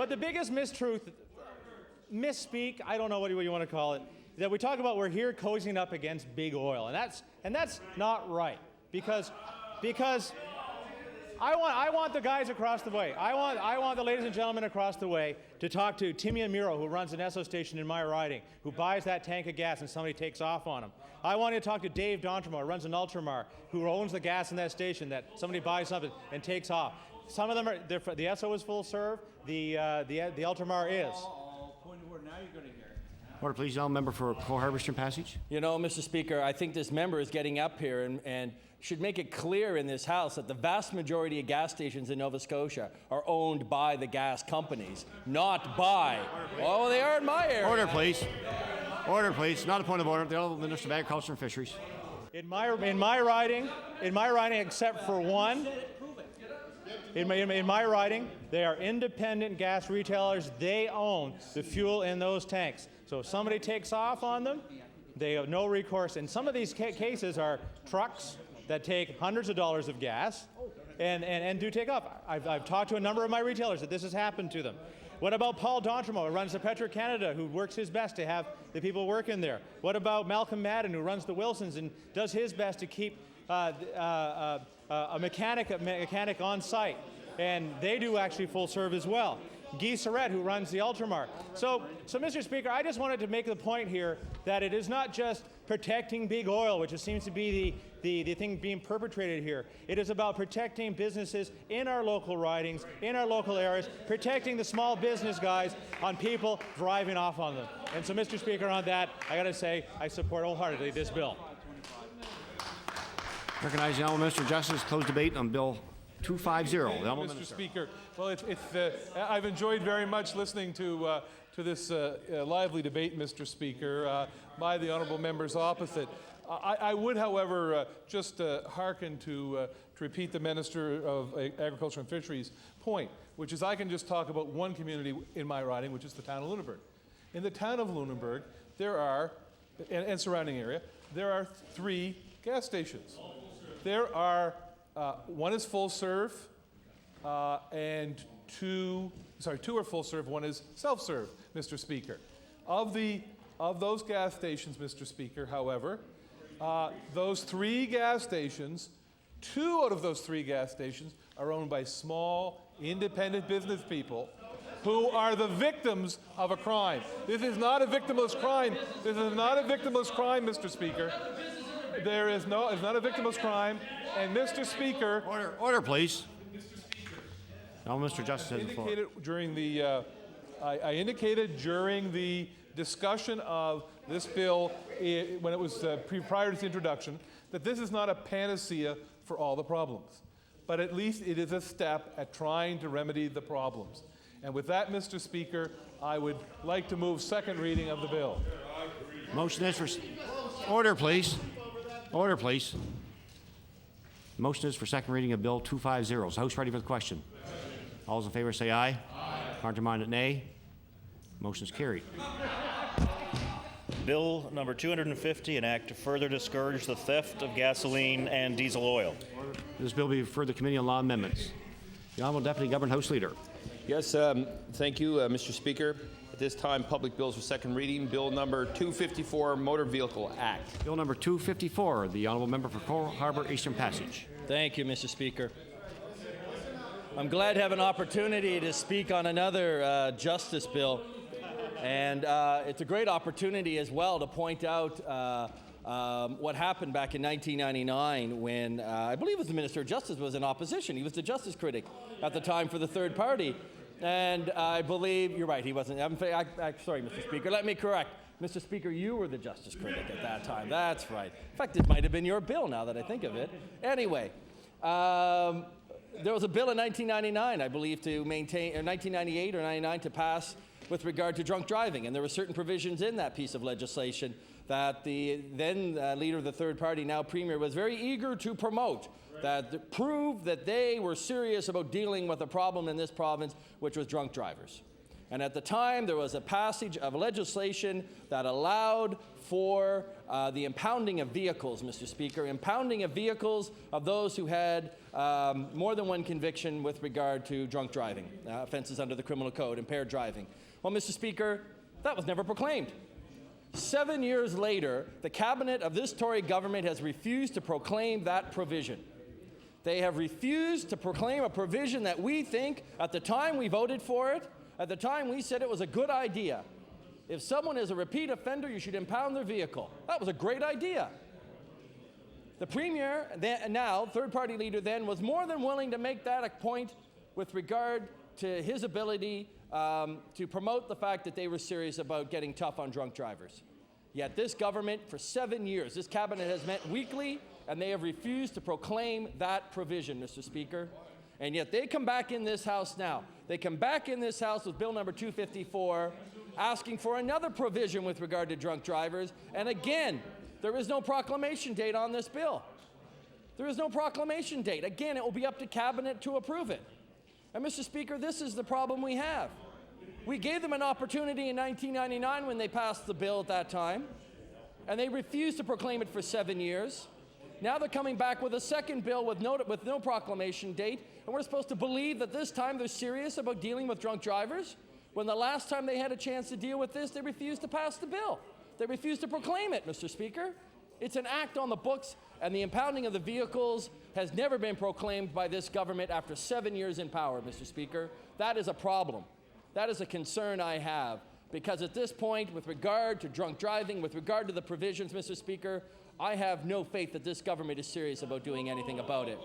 the biggest misspeak, I don't know what you want to call it, that we talk about we're here cozying up against big oil, and that's not right, because I want the guys across the way. I want the ladies and gentlemen across the way to talk to Timmy Amiro, who runs an Esso station in my riding, who buys that tank of gas and somebody takes off on him. I want you to talk to Dave Dontramar, who runs an Ultramar, who owns the gas in that station, that somebody buys something and takes off. Some of them the Esso is full serve, the Ultramar is. Point of order. Now you're going to hear. Order, please. The member for Cole Harbour Eastern Passage. You know, Mr. Speaker, I think this member is getting up here and should make it clear in this House that the vast majority of gas stations in Nova Scotia are owned by the gas companies, not by... Oh, they are in my area. Order, please. Order, please. Not a point of order. The Honourable Minister of Agriculture and Fisheries. In my riding, except for one, in my riding, they are independent gas retailers. They own the fuel in those tanks. So if somebody takes off on them, they have no recourse. And some of these cases are trucks that take hundreds of dollars of gas and do take off. I've talked to a number of my retailers that this has happened to them. What about Paul Dontremo, who runs the Petro-Canada, who works his best to have the people working there? What about Malcolm Madden, who runs the Wilsons and does his best to keep a mechanic on site? And they do actually full serve as well. Guy Surratt, who runs the Ultramar. So, Mr. Speaker, I just wanted to make the point here that it is not just protecting big oil, which seems to be the thing being perpetrated here. It is about protecting businesses in our local ridings, in our local areas, protecting the small business guys on people driving off on them. And so, Mr. Speaker, on that, I got to say, I support wholeheartedly this bill. Recognize the Honourable Minister of Justice. Close debate on Bill 250. Mr. Speaker, well, I've enjoyed very much listening to this lively debate, Mr. Speaker, by the honourable members opposite. I would, however, just hearken to repeat the Minister of Agriculture and Fisheries' point, which is I can just talk about one community in my riding, which is the town of Lunenburg. In the town of Lunenburg, there are, and surrounding area, there are 3 gas stations. There are one is full serve, and two are full serve. One is self serve, Mr. Speaker. Of those gas stations, Mr. Speaker, however, those 3 gas stations, 2 out of those 3 gas stations are owned by small, independent business people who are the victims of a crime. This is not a victimless crime. This is not a victimless crime, Mr. Speaker. It's not a victimless crime. And Mr. Speaker... Order, please. Now, Mr. Justice has the floor. I indicated during the discussion of this bill when it was prior to its introduction that this is not a panacea for all the problems. But at least it is a step at trying to remedy the problems. And with that, Mr. Speaker, I would like to move second reading of the bill. Motion is for... Order, please. Order, please. Motion is for second reading of Bill 250. Is the House ready for the question? All those in favor say aye. Countermanded, nay. Motion is carried. Bill number 250, an act to further discourage the theft of gasoline and diesel oil. This bill will be referred to the Committee on Law Amendments. The Honourable Deputy Government House Leader. Yes, thank you, Mr. Speaker. At this time, public bills for second reading. Bill number 254, Motor Vehicle Act. Bill number 254, the Honourable Member for Cole Harbour Eastern Passage. Thank you, Mr. Speaker. I'm glad to have an opportunity to speak on another justice bill. And it's a great opportunity as well to point out what happened back in 1999 when I believe it was the Minister of Justice was in opposition. He was the justice critic at the time for the third party. And I believe, you're right, he wasn't. Sorry, Mr. Speaker, let me correct. Mr. Speaker, you were the justice critic at that time. That's right. In fact, it might have been your bill now that I think of it. Anyway, there was a bill in 1999, I believe, to maintain, or 1998 or 99 to pass with regard to drunk driving. And there were certain provisions in that piece of legislation that the then leader of the third party, now Premier, was very eager to promote, that proved that they were serious about dealing with a problem in this province, which was drunk drivers. And at the time, there was a passage of legislation that allowed for the impounding of vehicles, Mr. Speaker, impounding of vehicles of those who had more than one conviction with regard to drunk driving, offenses under the criminal code, impaired driving. Well, Mr. Speaker, that was never proclaimed. 7 years later, the cabinet of this Tory government has refused to proclaim that provision. They have refused to proclaim a provision that we think, at the time we voted for it, at the time we said it was a good idea. If someone is a repeat offender, you should impound their vehicle. That was a great idea. The Premier, now third-party leader then, was more than willing to make that a point with regard to his ability to promote the fact that they were serious about getting tough on drunk drivers. Yet this government, for 7 years, this cabinet has met weekly, and they have refused to proclaim that provision, Mr. Speaker. And yet they come back in this House now. They come back in this House with Bill number 254, asking for another provision with regard to drunk drivers. And again, there is no proclamation date on this bill. There is no proclamation date. Again, it will be up to Cabinet to approve it. And Mr. Speaker, this is the problem we have. We gave them an opportunity in 1999 when they passed the bill at that time, and they refused to proclaim it for 7 years. Now they're coming back with a second bill with no proclamation date, and we're supposed to believe that this time they're serious about dealing with drunk drivers, when the last time they had a chance to deal with this, they refused to pass the bill. They refused to proclaim it, Mr. Speaker. It's an act on the books, and the impounding of the vehicles has never been proclaimed by this government after 7 years in power, Mr. Speaker. That is a problem. That is a concern I have, because at this point, with regard to drunk driving, with regard to the provisions, Mr. Speaker, I have no faith that this government is serious about doing anything about it.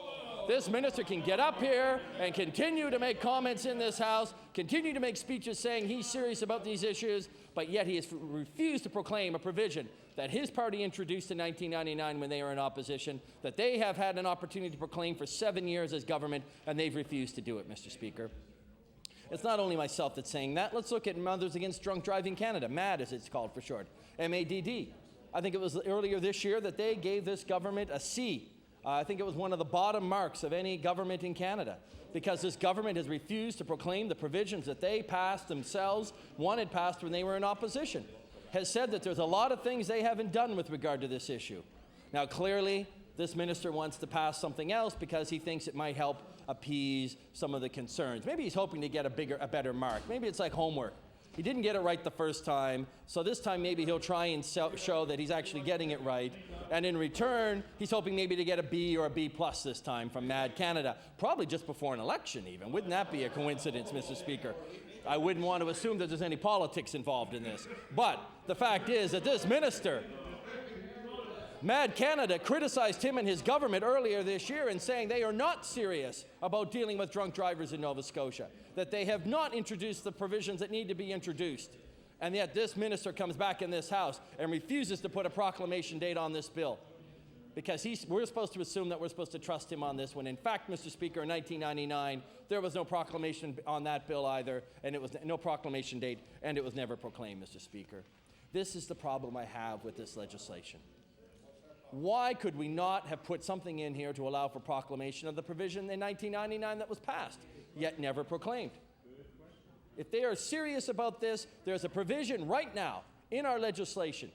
This minister can get up here and continue to make comments in this House, continue to make speeches saying he's serious about these issues, but yet he has refused to proclaim a provision that his party introduced in 1999 when they were in opposition, that they have had an opportunity to proclaim for 7 years as government, and they've refused to do it, Mr. Speaker. It's not only myself that's saying that. Let's look at Mothers Against Drunk Driving Canada, MADD as it's called for short, MADD. I think it was earlier this year that they gave this government a C. I think it was one of the bottom marks of any government in Canada, because this government has refused to proclaim the provisions that they passed themselves, wanted passed when they were in opposition, has said that there's a lot of things they haven't done with regard to this issue. Now, clearly, this minister wants to pass something else because he thinks it might help appease some of the concerns. Maybe he's hoping to get a better mark. Maybe it's like homework. He didn't get it right the first time, so this time maybe he'll try and show that he's actually getting it right. And in return, he's hoping maybe to get a B or a B plus this time from MADD Canada, probably just before an election even. Wouldn't that be a coincidence, Mr. Speaker? I wouldn't want to assume that there's any politics involved in this. But the fact is that this minister, MADD Canada, criticized him and his government earlier this year in saying they are not serious about dealing with drunk drivers in Nova Scotia, that they have not introduced the provisions that need to be introduced. And yet this minister comes back in this House and refuses to put a proclamation date on this bill, because we're supposed to assume that we're supposed to trust him on this, when in fact, Mr. Speaker, in 1999, there was no proclamation on that bill either, and it was no proclamation date, and it was never proclaimed, Mr. Speaker. This is the problem I have with this legislation. Why could we not have put something in here to allow for proclamation of the provision in 1999 that was passed, yet never proclaimed? If they are serious about this, there's a provision right now in our legislation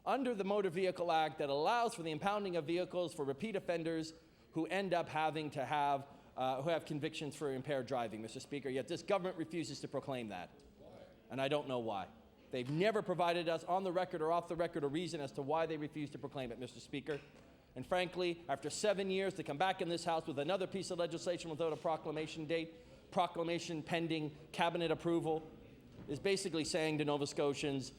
under the Motor Vehicle Act that allows for the impounding of vehicles for repeat offenders who end up having to who have convictions for impaired driving, Mr. Speaker, yet this government refuses to proclaim that. And I don't know why. They've never provided us on the record or off the record a reason as to why they refuse to proclaim it, Mr. Speaker. And frankly, after 7 years, to come back in this House with another piece of legislation without a proclamation date, proclamation pending cabinet approval, is basically saying to Nova Scotians,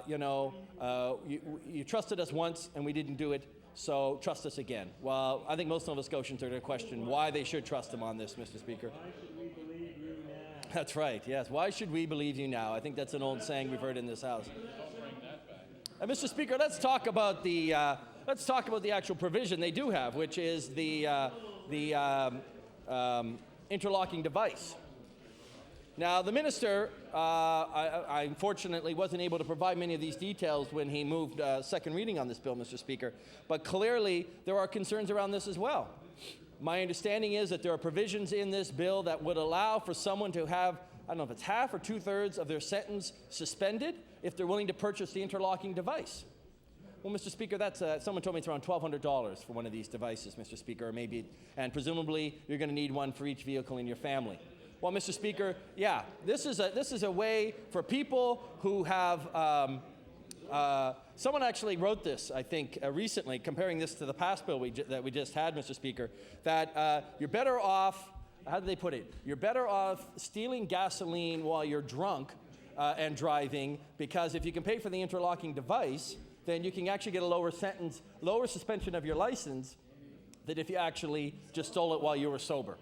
you trusted us once and we didn't do it, so trust us again. Well, I think most Nova Scotians are going to question why they should trust them on this, Mr. Speaker. That's right, yes. Why should we believe you now? I think that's an old saying we've heard in this House. And Mr. Speaker, let's talk about the actual provision they do have, which is the interlocking device. Now, the minister, I unfortunately wasn't able to provide many of these details when he moved second reading on this bill, Mr. Speaker, but clearly there are concerns around this as well. My understanding is that there are provisions in this bill that would allow for someone to have, I don't know if it's half or two-thirds of their sentence suspended if they're willing to purchase the interlocking device. Well, Mr. Speaker, that's someone told me it's around $1,200 for one of these devices, Mr. Speaker, or maybe, and presumably you're going to need one for each vehicle in your family. Well, Mr. Speaker, yeah, this is a way for people who have. Someone actually wrote this, I think, recently, comparing this to the past bill that we just had, Mr. Speaker, that you're better off, how do they put it? You're better off stealing gasoline while you're drunk and driving, because if you can pay for the interlocking device, then you can actually get a lower sentence, lower suspension of your license than if you actually just stole it while you were sober.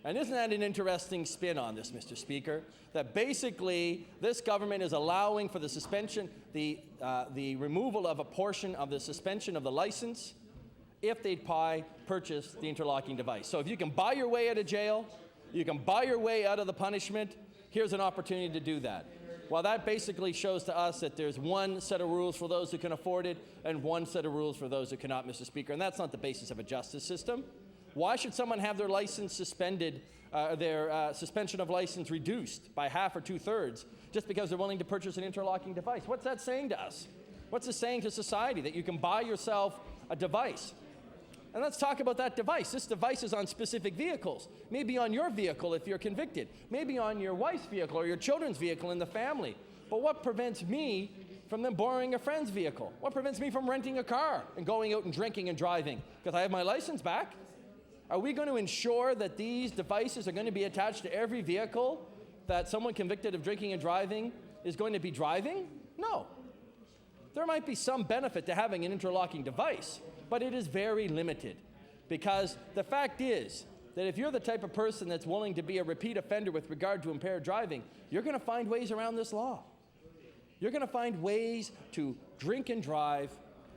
And isn't that an interesting spin on this, Mr. Speaker? That basically this government is allowing for the suspension, the removal of a portion of the suspension of the license if they purchase the interlocking device. So if you can buy your way out of jail, you can buy your way out of the punishment, here's an opportunity to do that. Well, that basically shows to us that there's one set of rules for those who can afford it and one set of rules for those who cannot, Mr. Speaker. And that's not the basis of a justice system. Why should someone have their license suspended, their suspension of license reduced by half or 2/3 just because they're willing to purchase an interlocking device? What's that saying to us? What's it saying to society? That you can buy yourself a device. And let's talk about that device. This device is on specific vehicles. Maybe on your vehicle if you're convicted. Maybe on your wife's vehicle or your children's vehicle in the family. But what prevents me from them borrowing a friend's vehicle? What prevents me from renting a car and going out and drinking and driving? Because I have my license back. Are we going to ensure that these devices are going to be attached to every vehicle that someone convicted of drinking and driving is going to be driving? No. There might be some benefit to having an interlocking device, but it is very limited. Because the fact is that if you're the type of person that's willing to be a repeat offender with regard to impaired driving, you're going to find ways around this law. You're going to find ways to drink and drive.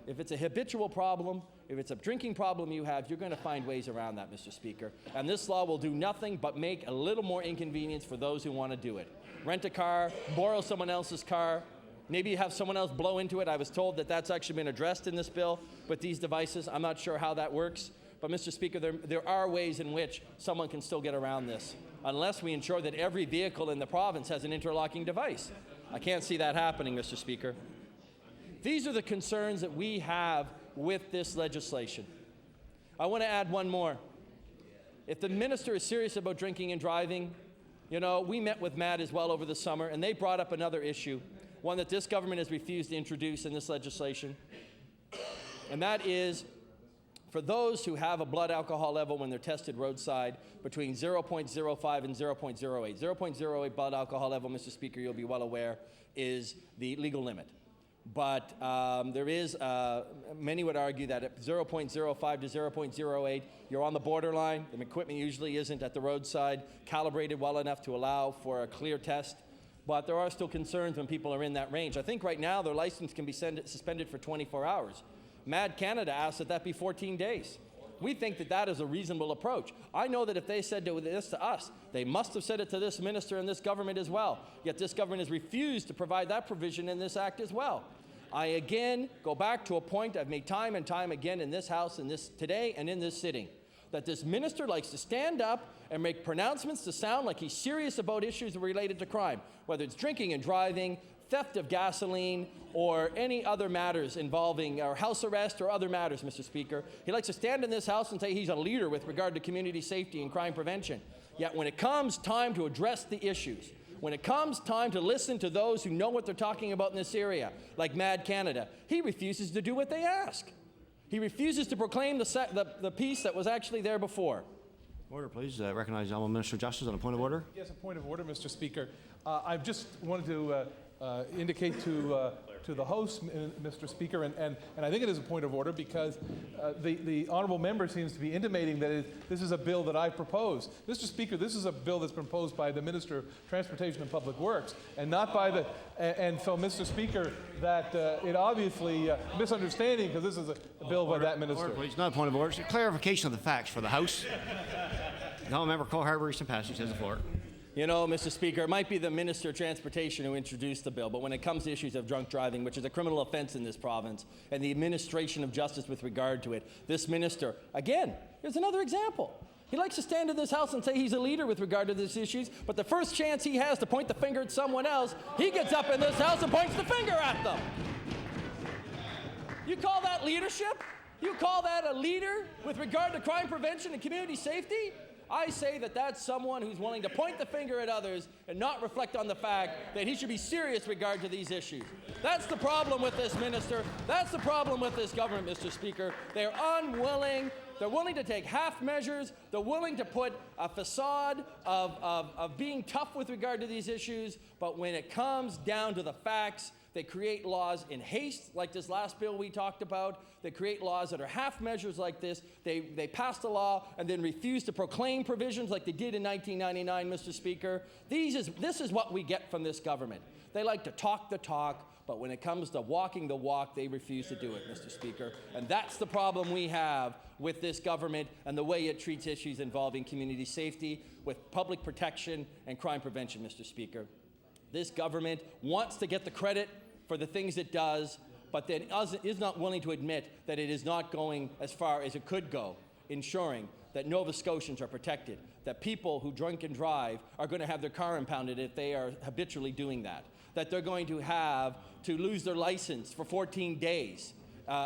If it's a habitual problem, if it's a drinking problem you have, you're going to find ways around that, Mr. Speaker. And this law will do nothing but make a little more inconvenience for those who want to do it. Rent a car, borrow someone else's car, maybe you have someone else blow into it. I was told that that's actually been addressed in this bill with these devices. I'm not sure how that works. But, Mr. Speaker, there are ways in which someone can still get around this, unless we ensure that every vehicle in the province has an interlocking device. I can't see that happening, Mr. Speaker. These are the concerns that we have with this legislation. I want to add one more. If the minister is serious about drinking and driving, you know, we met with Matt as well over the summer, and they brought up another issue, one that this government has refused to introduce in this legislation, and that is for those who have a blood alcohol level when they're tested roadside between 0.05 and 0.08. 0.08 blood alcohol level, Mr. Speaker, you'll be well aware, is the legal limit. But there is, many would argue that at 0.05 to 0.08, you're on the borderline. The equipment usually isn't at the roadside calibrated well enough to allow for a clear test. But there are still concerns when people are in that range. I think right now their license can be suspended for 24 hours. Mad Canada asked that that be 14 days. We think that that is a reasonable approach. I know that if they said this to us, they must have said it to this minister and this government as well. Yet this government has refused to provide that provision in this act as well. I again go back to a point I've made time and time again in this House, in this today and in this sitting, that this minister likes to stand up and make pronouncements to sound like he's serious about issues related to crime, whether it's drinking and driving, theft of gasoline, or any other matters involving our house arrest or other matters, Mr. Speaker. He likes to stand in this House and say he's a leader with regard to community safety and crime prevention. Yet when it comes time to address the issues, when it comes time to listen to those who know what they're talking about in this area, like Mad Canada, he refuses to do what they ask. He refuses to proclaim the peace that was actually there before. Order, please. Recognize the Honourable Minister of Justice on a point of order. Yes, a point of order, Mr. Speaker. I just wanted to indicate to the host, Mr. Speaker, and I think it is a point of order because the honourable member seems to be intimating that this is a bill that I proposed. Mr. Speaker, this is a bill that's been proposed by the Minister of Transportation and Public Works, and not by the. And so, Mr. Speaker, that it obviously misunderstanding because this is a bill by that minister. Order, please. Not a point of order. It's a clarification of the facts for the House. The honourable member, Cole Harbour, Eastern Passage, has the floor. You know, Mr. Speaker, it might be the Minister of Transportation who introduced the bill, but when it comes to issues of drunk driving, which is a criminal offense in this province, and the administration of justice with regard to it, this minister, again, here's another example. He likes to stand in this House and say he's a leader with regard to these issues, but the first chance he has to point the finger at someone else, he gets up in this House and points the finger at them. You call that leadership? You call that a leader with regard to crime prevention and community safety? I say that that's someone who's willing to point the finger at others and not reflect on the fact that he should be serious with regard to these issues. That's the problem with this minister. That's the problem with this government, Mr. Speaker. They're unwilling. They're willing to take half measures. They're willing to put a facade of being tough with regard to these issues. But when it comes down to the facts, They create laws in haste, like this last bill we talked about. They create laws that are half measures like this. They pass a law and then refuse to proclaim provisions like they did in 1999, Mr. Speaker. This is what we get from this government. They like to talk the talk, but when it comes to walking the walk, they refuse to do it, Mr. Speaker. And that's the problem we have with this government and the way it treats issues involving community safety, with public protection and crime prevention, Mr. Speaker. This government wants to get the credit for the things it does, but then is not willing to admit that it is not going as far as it could go, ensuring that Nova Scotians are protected, that people who drink and drive are going to have their car impounded if they are habitually doing that they're going to have to lose their license for 14 days,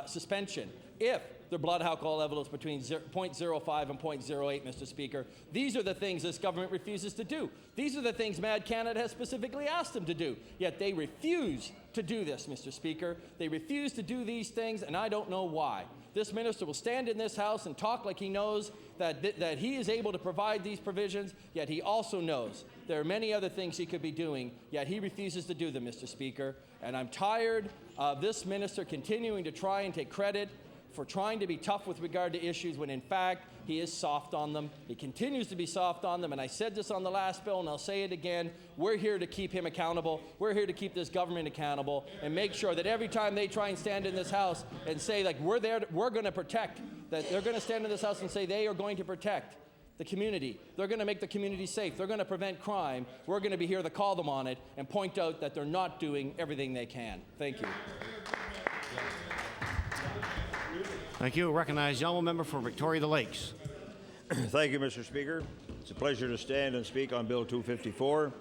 suspension, if their blood alcohol level is between 0.05 and 0.08, Mr. Speaker. These are the things this government refuses to do. These are the things Mad Canada has specifically asked them to do, yet they refuse to do this, Mr. Speaker. They refuse to do these things, and I don't know why. This minister will stand in this House and talk like he knows that he is able to provide these provisions, yet he also knows there are many other things he could be doing, yet he refuses to do them, Mr. Speaker. And I'm tired of this minister continuing to try and take credit for trying to be tough with regard to issues when in fact he is soft on them. He continues to be soft on them, and I said this on the last bill and I'll say it again. We're here to keep him accountable. We're here to keep this government accountable and make sure that every time they try and stand in this House and say like we're going to protect, that they're going to stand in this House and say they are going to protect the community. They're going to make the community safe. They're going to prevent crime. We're going to be here to call them on it and point out that they're not doing everything they can. Thank you. Thank you. Recognize the honourable member for Victoria the Lakes. Thank you, Mr. Speaker. It's a pleasure to stand and speak on Bill 254.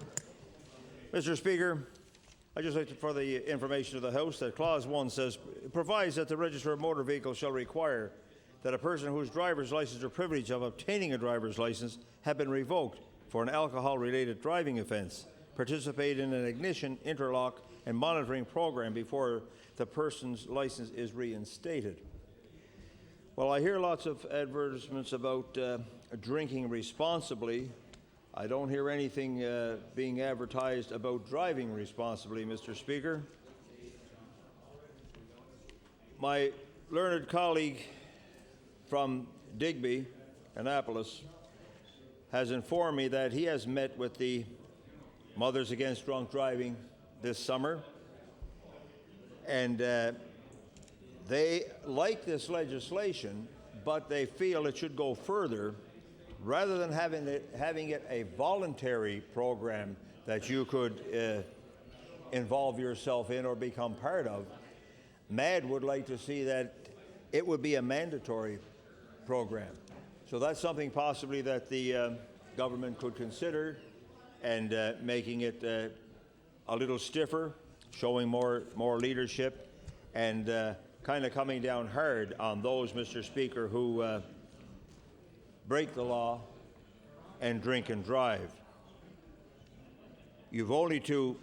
Mr. Speaker, I'd just like to, for the information of the House, that Clause 1 says, provides that the Registrar of Motor Vehicles shall require that a person whose driver's license or privilege of obtaining a driver's license have been revoked for an alcohol-related driving offence participate in an ignition, interlock, and monitoring program before the person's license is reinstated. Well, I hear lots of advertisements about drinking responsibly. I don't hear anything being advertised about driving responsibly, Mr. Speaker. My learned colleague from Digby, Annapolis, has informed me that he has met with the Mothers Against Drunk Driving this summer, and they like this legislation, but they feel it should go further. Rather than having it a voluntary program that you could involve yourself in or become part of, MAD would like to see that it would be a mandatory program. So that's something possibly that the government could consider, and making it a little stiffer, showing more leadership, and kind of coming down hard on those, Mr. Speaker, who break the law and drink and drive. You've only to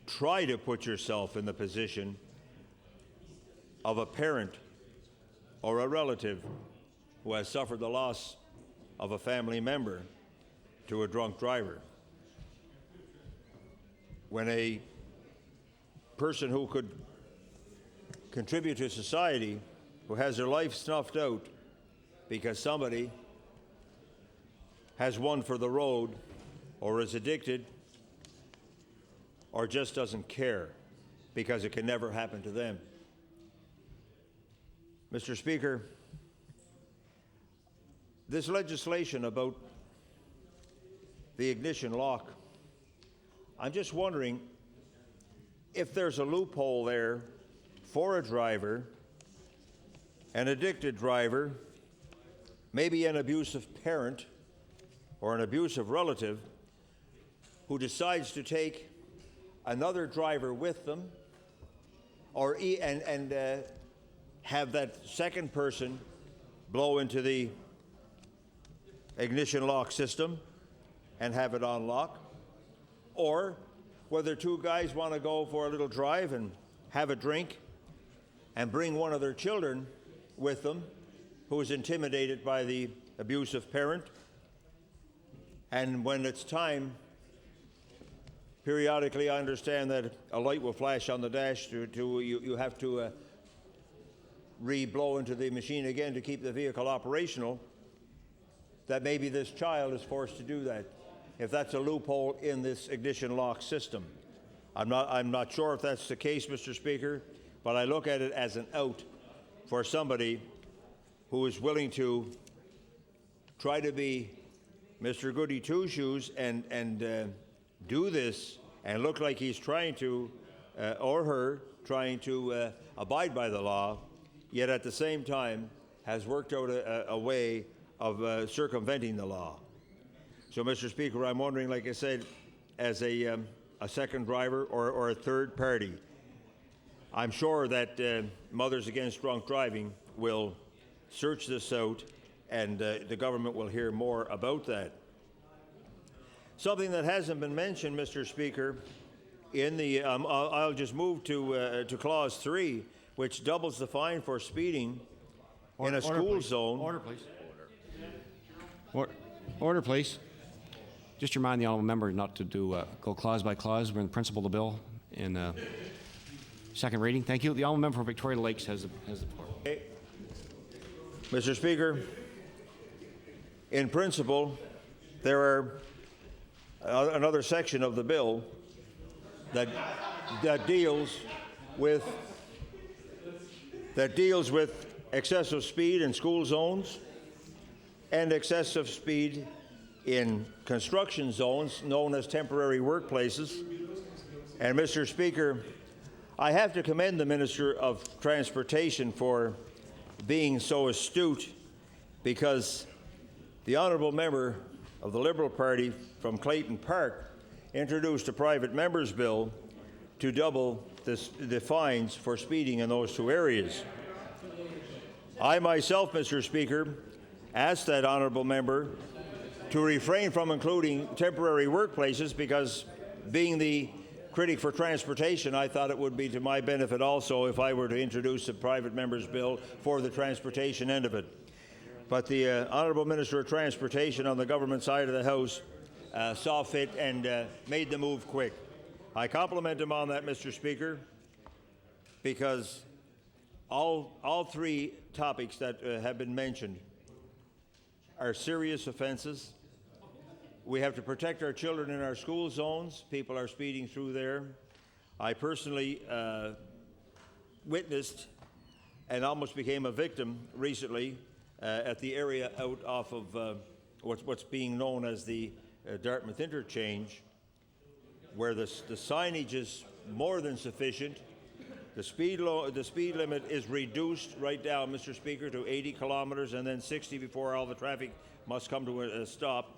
try to put yourself in the position of a parent or a relative who has suffered the loss of a family member to a drunk driver. When a person who could contribute to society, who has their life snuffed out because somebody has one for the road, or is addicted, or just doesn't care because it can never happen to them. Mr. Speaker, this legislation about the ignition lock, I'm just wondering if there's a loophole there for a driver, an addicted driver, maybe an abusive parent or an abusive relative who decides to take another driver with them, or have that second person blow into the ignition lock system and have it on lock, or whether two guys want to go for a little drive and have a drink and bring one of their children with them who is intimidated by the abusive parent, and when it's time periodically, I understand that a light will flash on the dash you have to re-blow into the machine again to keep the vehicle operational, that maybe this child is forced to do that, if that's a loophole in this ignition lock system. I'm not sure if that's the case, Mr. Speaker, but I look at it as an out for somebody who is willing to try to be Mr. Goody Two-Shoes and do this and look like he's trying to, or her, trying to abide by the law, yet at the same time has worked out a way of circumventing the law. So, Mr. Speaker, I'm wondering, like I said, as a second driver or a third party, I'm sure that Mothers Against Drunk Driving will search this out, and the government will hear more about that. Something that hasn't been mentioned, Mr. Speaker, in the I'll just move to Clause 3, which doubles the fine for speeding in a school zone. Order, please. Order, please. Just remind the honourable member not to go clause by clause. We're in the principle of the bill in second reading. Thank you. The honourable member for Victoria Lakes has the floor. Okay. Mr. Speaker, in principle, there are another section of the bill that deals with excessive speed in school zones and excessive speed in construction zones known as temporary workplaces. And Mr. Speaker, I have to commend the Minister of Transportation for being so astute, because the honourable member of the Liberal Party from Clayton Park introduced a private member's bill to double the fines for speeding in those two areas. I myself, Mr. Speaker, asked that honourable member to refrain from including temporary workplaces, because being the critic for transportation, I thought it would be to my benefit also if I were to introduce a private member's bill for the transportation end of it. But the Honourable Minister of Transportation on the government side of the House saw fit and made the move quick. I compliment him on that, Mr. Speaker, because all three topics that have been mentioned are serious offences. We have to protect our children in our school zones. People are speeding through there. I personally witnessed and almost became a victim recently at the area out off of what's being known as the Dartmouth Interchange, where the signage is more than sufficient. The speed limit is reduced right now, Mr. Speaker, to 80 kilometres and then 60 before all the traffic must come to a stop.